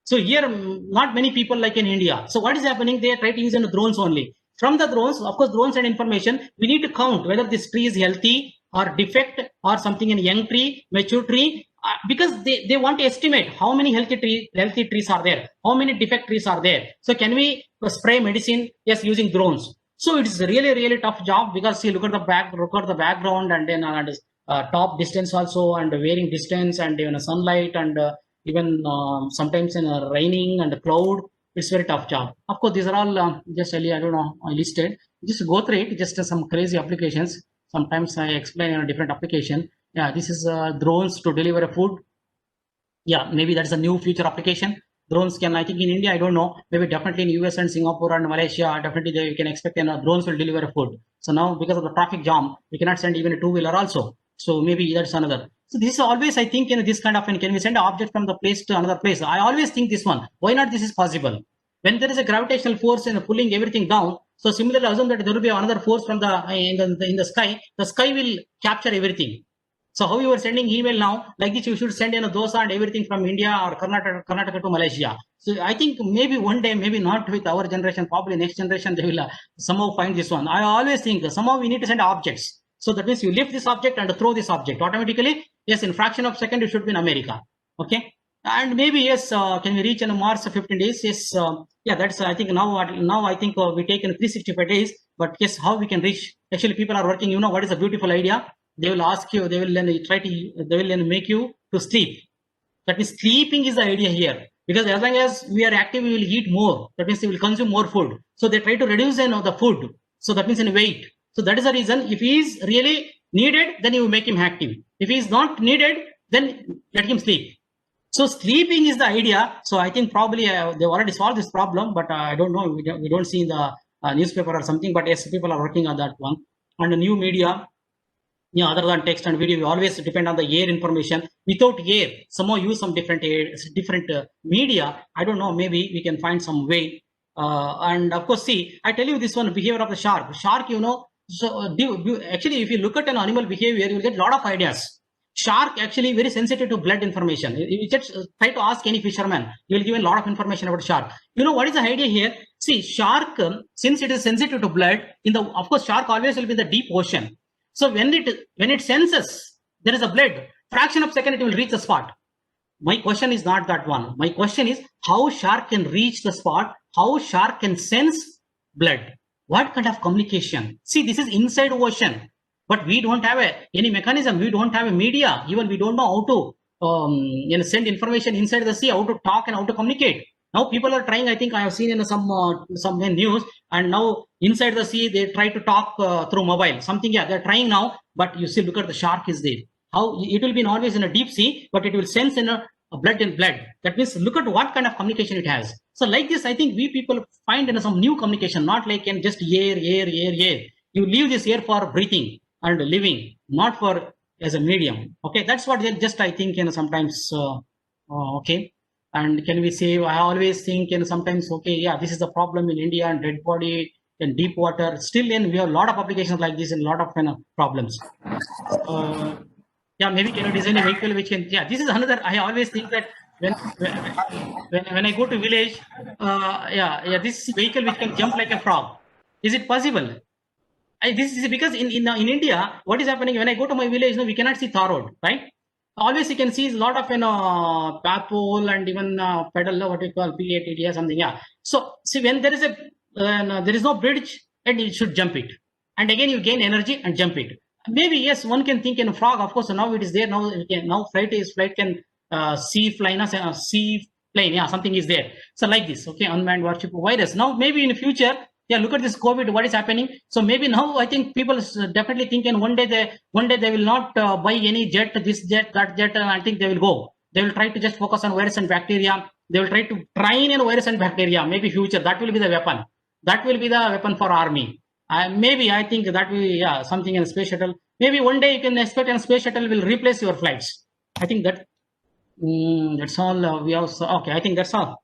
So here, not many people like in India. So what is happening? They try to use drones only. From the drones, of course, drones and information, we need to count whether this tree is healthy or defect or something in a young tree, mature tree, because they want to estimate how many healthy trees are there, how many defect trees are there. So can we spray medicine? Yes, using drones. So it's really tough job, because see, look at the background, and then top distance also, and wearing distance, and even sunlight, and even sometimes in raining and cloud. It's very tough job. Of course, these are all just earlier, I don't know, I listed. Just go through it, just some crazy applications. Sometimes I explain a different application. Yeah, this is drones to deliver a food. Yeah, maybe that's a new future application. Drones can, I think in India, I don't know, maybe definitely in US and Singapore and Malaysia, definitely you can expect drones will deliver a food. So now, because of the traffic jam, we cannot send even a two-wheeler also. So maybe that's another. So this is always, I think, this kind of, can we send an object from the place to another place? I always think this one. Why not this is possible? When there is a gravitational force and pulling everything down, so similarly assume that there will be another force from in the sky. The sky will capture everything. So how you are sending email now, like this, you should send dosa and everything from India or Karnataka to Malaysia. So I think maybe one day, maybe not with our generation, probably next generation, they will somehow find this one. I always think somehow we need to send objects. So that means you lift this object and throw this object automatically. Yes, in fraction of a second, you should be in America. Okay. And maybe, yes, can we reach in Mars 15 days? Yes. Yeah, that's, I think now I think we take in 365 days, but yes, how we can reach? Actually, people are working. You know what is a beautiful idea? They will ask you. They will then they will then make you to sleep. That means sleeping is the idea here. Because as long as we are active, we will eat more. That means we will consume more food. So they try to reduce the food. So that means in weight. So that is the reason. If he is really needed, then you make him active. If he is not needed, then let him sleep. So sleeping is the idea. So I think probably they've already solved this problem, but I don't know. We don't see in the newspaper or something. But yes, people are working on that one. And the new media, other than text and video, we always depend on the air information. Without air, somehow use some different media. I don't know, maybe we can find some way. And of course, see, I tell you this one, behavior of the shark. Shark, so actually, if you look at an animal behavior, you'll get a lot of ideas. Shark actually very sensitive to blood information. You just try to ask any fisherman, you will give a lot of information about shark. You know what is the idea here? See, shark, since it is sensitive to blood, of course, shark always will be in the deep ocean. So when it senses there is a blood, fraction of second it will reach the spot. My question is not that one. My question is how shark can reach the spot, how shark can sense blood. What kind of communication? See, this is inside ocean, but we don't have any mechanism. We don't have a media. Even we don't know how to send information inside the sea, how to talk and how to communicate. Now people are trying. I think I have seen in some news, and now inside the sea they try to talk through mobile. Something, yeah, they're trying now. But you see, look at the shark is there. How it will be always in a deep sea, but it will sense in a blood in blood. That means look at what kind of communication it has. So like this, I think we people find some new communication, not like in just air. You leave this air for breathing and living, not for as a medium. Okay, that's what they just I think sometimes okay. And can we say, I always think sometimes, okay, yeah, this is the problem in India and dead body in deep water. Still, we have a lot of applications like this and a lot of problems. Yeah, maybe can you design a vehicle which can, yeah, this is another, I always think that when I go to village, this vehicle which can jump like a frog. Is it possible? This is because in India, what is happening when I go to my village, we cannot see tar road, right? Always you can see a lot of path pole and even pedal, what we call PATD or something. Yeah. So see, when there is there is no bridge, and you should jump it, and again you gain energy and jump it. Maybe yes, one can think in a frog. Of course, now it is there. Now flight can sea plane. Yeah, something is there. So like this, okay, unmanned warship virus. Now maybe in the future. Yeah, look at this COVID. What is happening? So maybe now I think people definitely thinking one day they will not buy any jet, this jet, that jet, and I think they will go. They will try to just focus on virus and bacteria. They will try to train in virus and bacteria. Maybe future that will be the weapon. That will be the weapon for army. Maybe I think that will something in a space shuttle. Maybe one day you can expect a space shuttle will replace your flights. I think that that's all we have. Okay, I think that's all.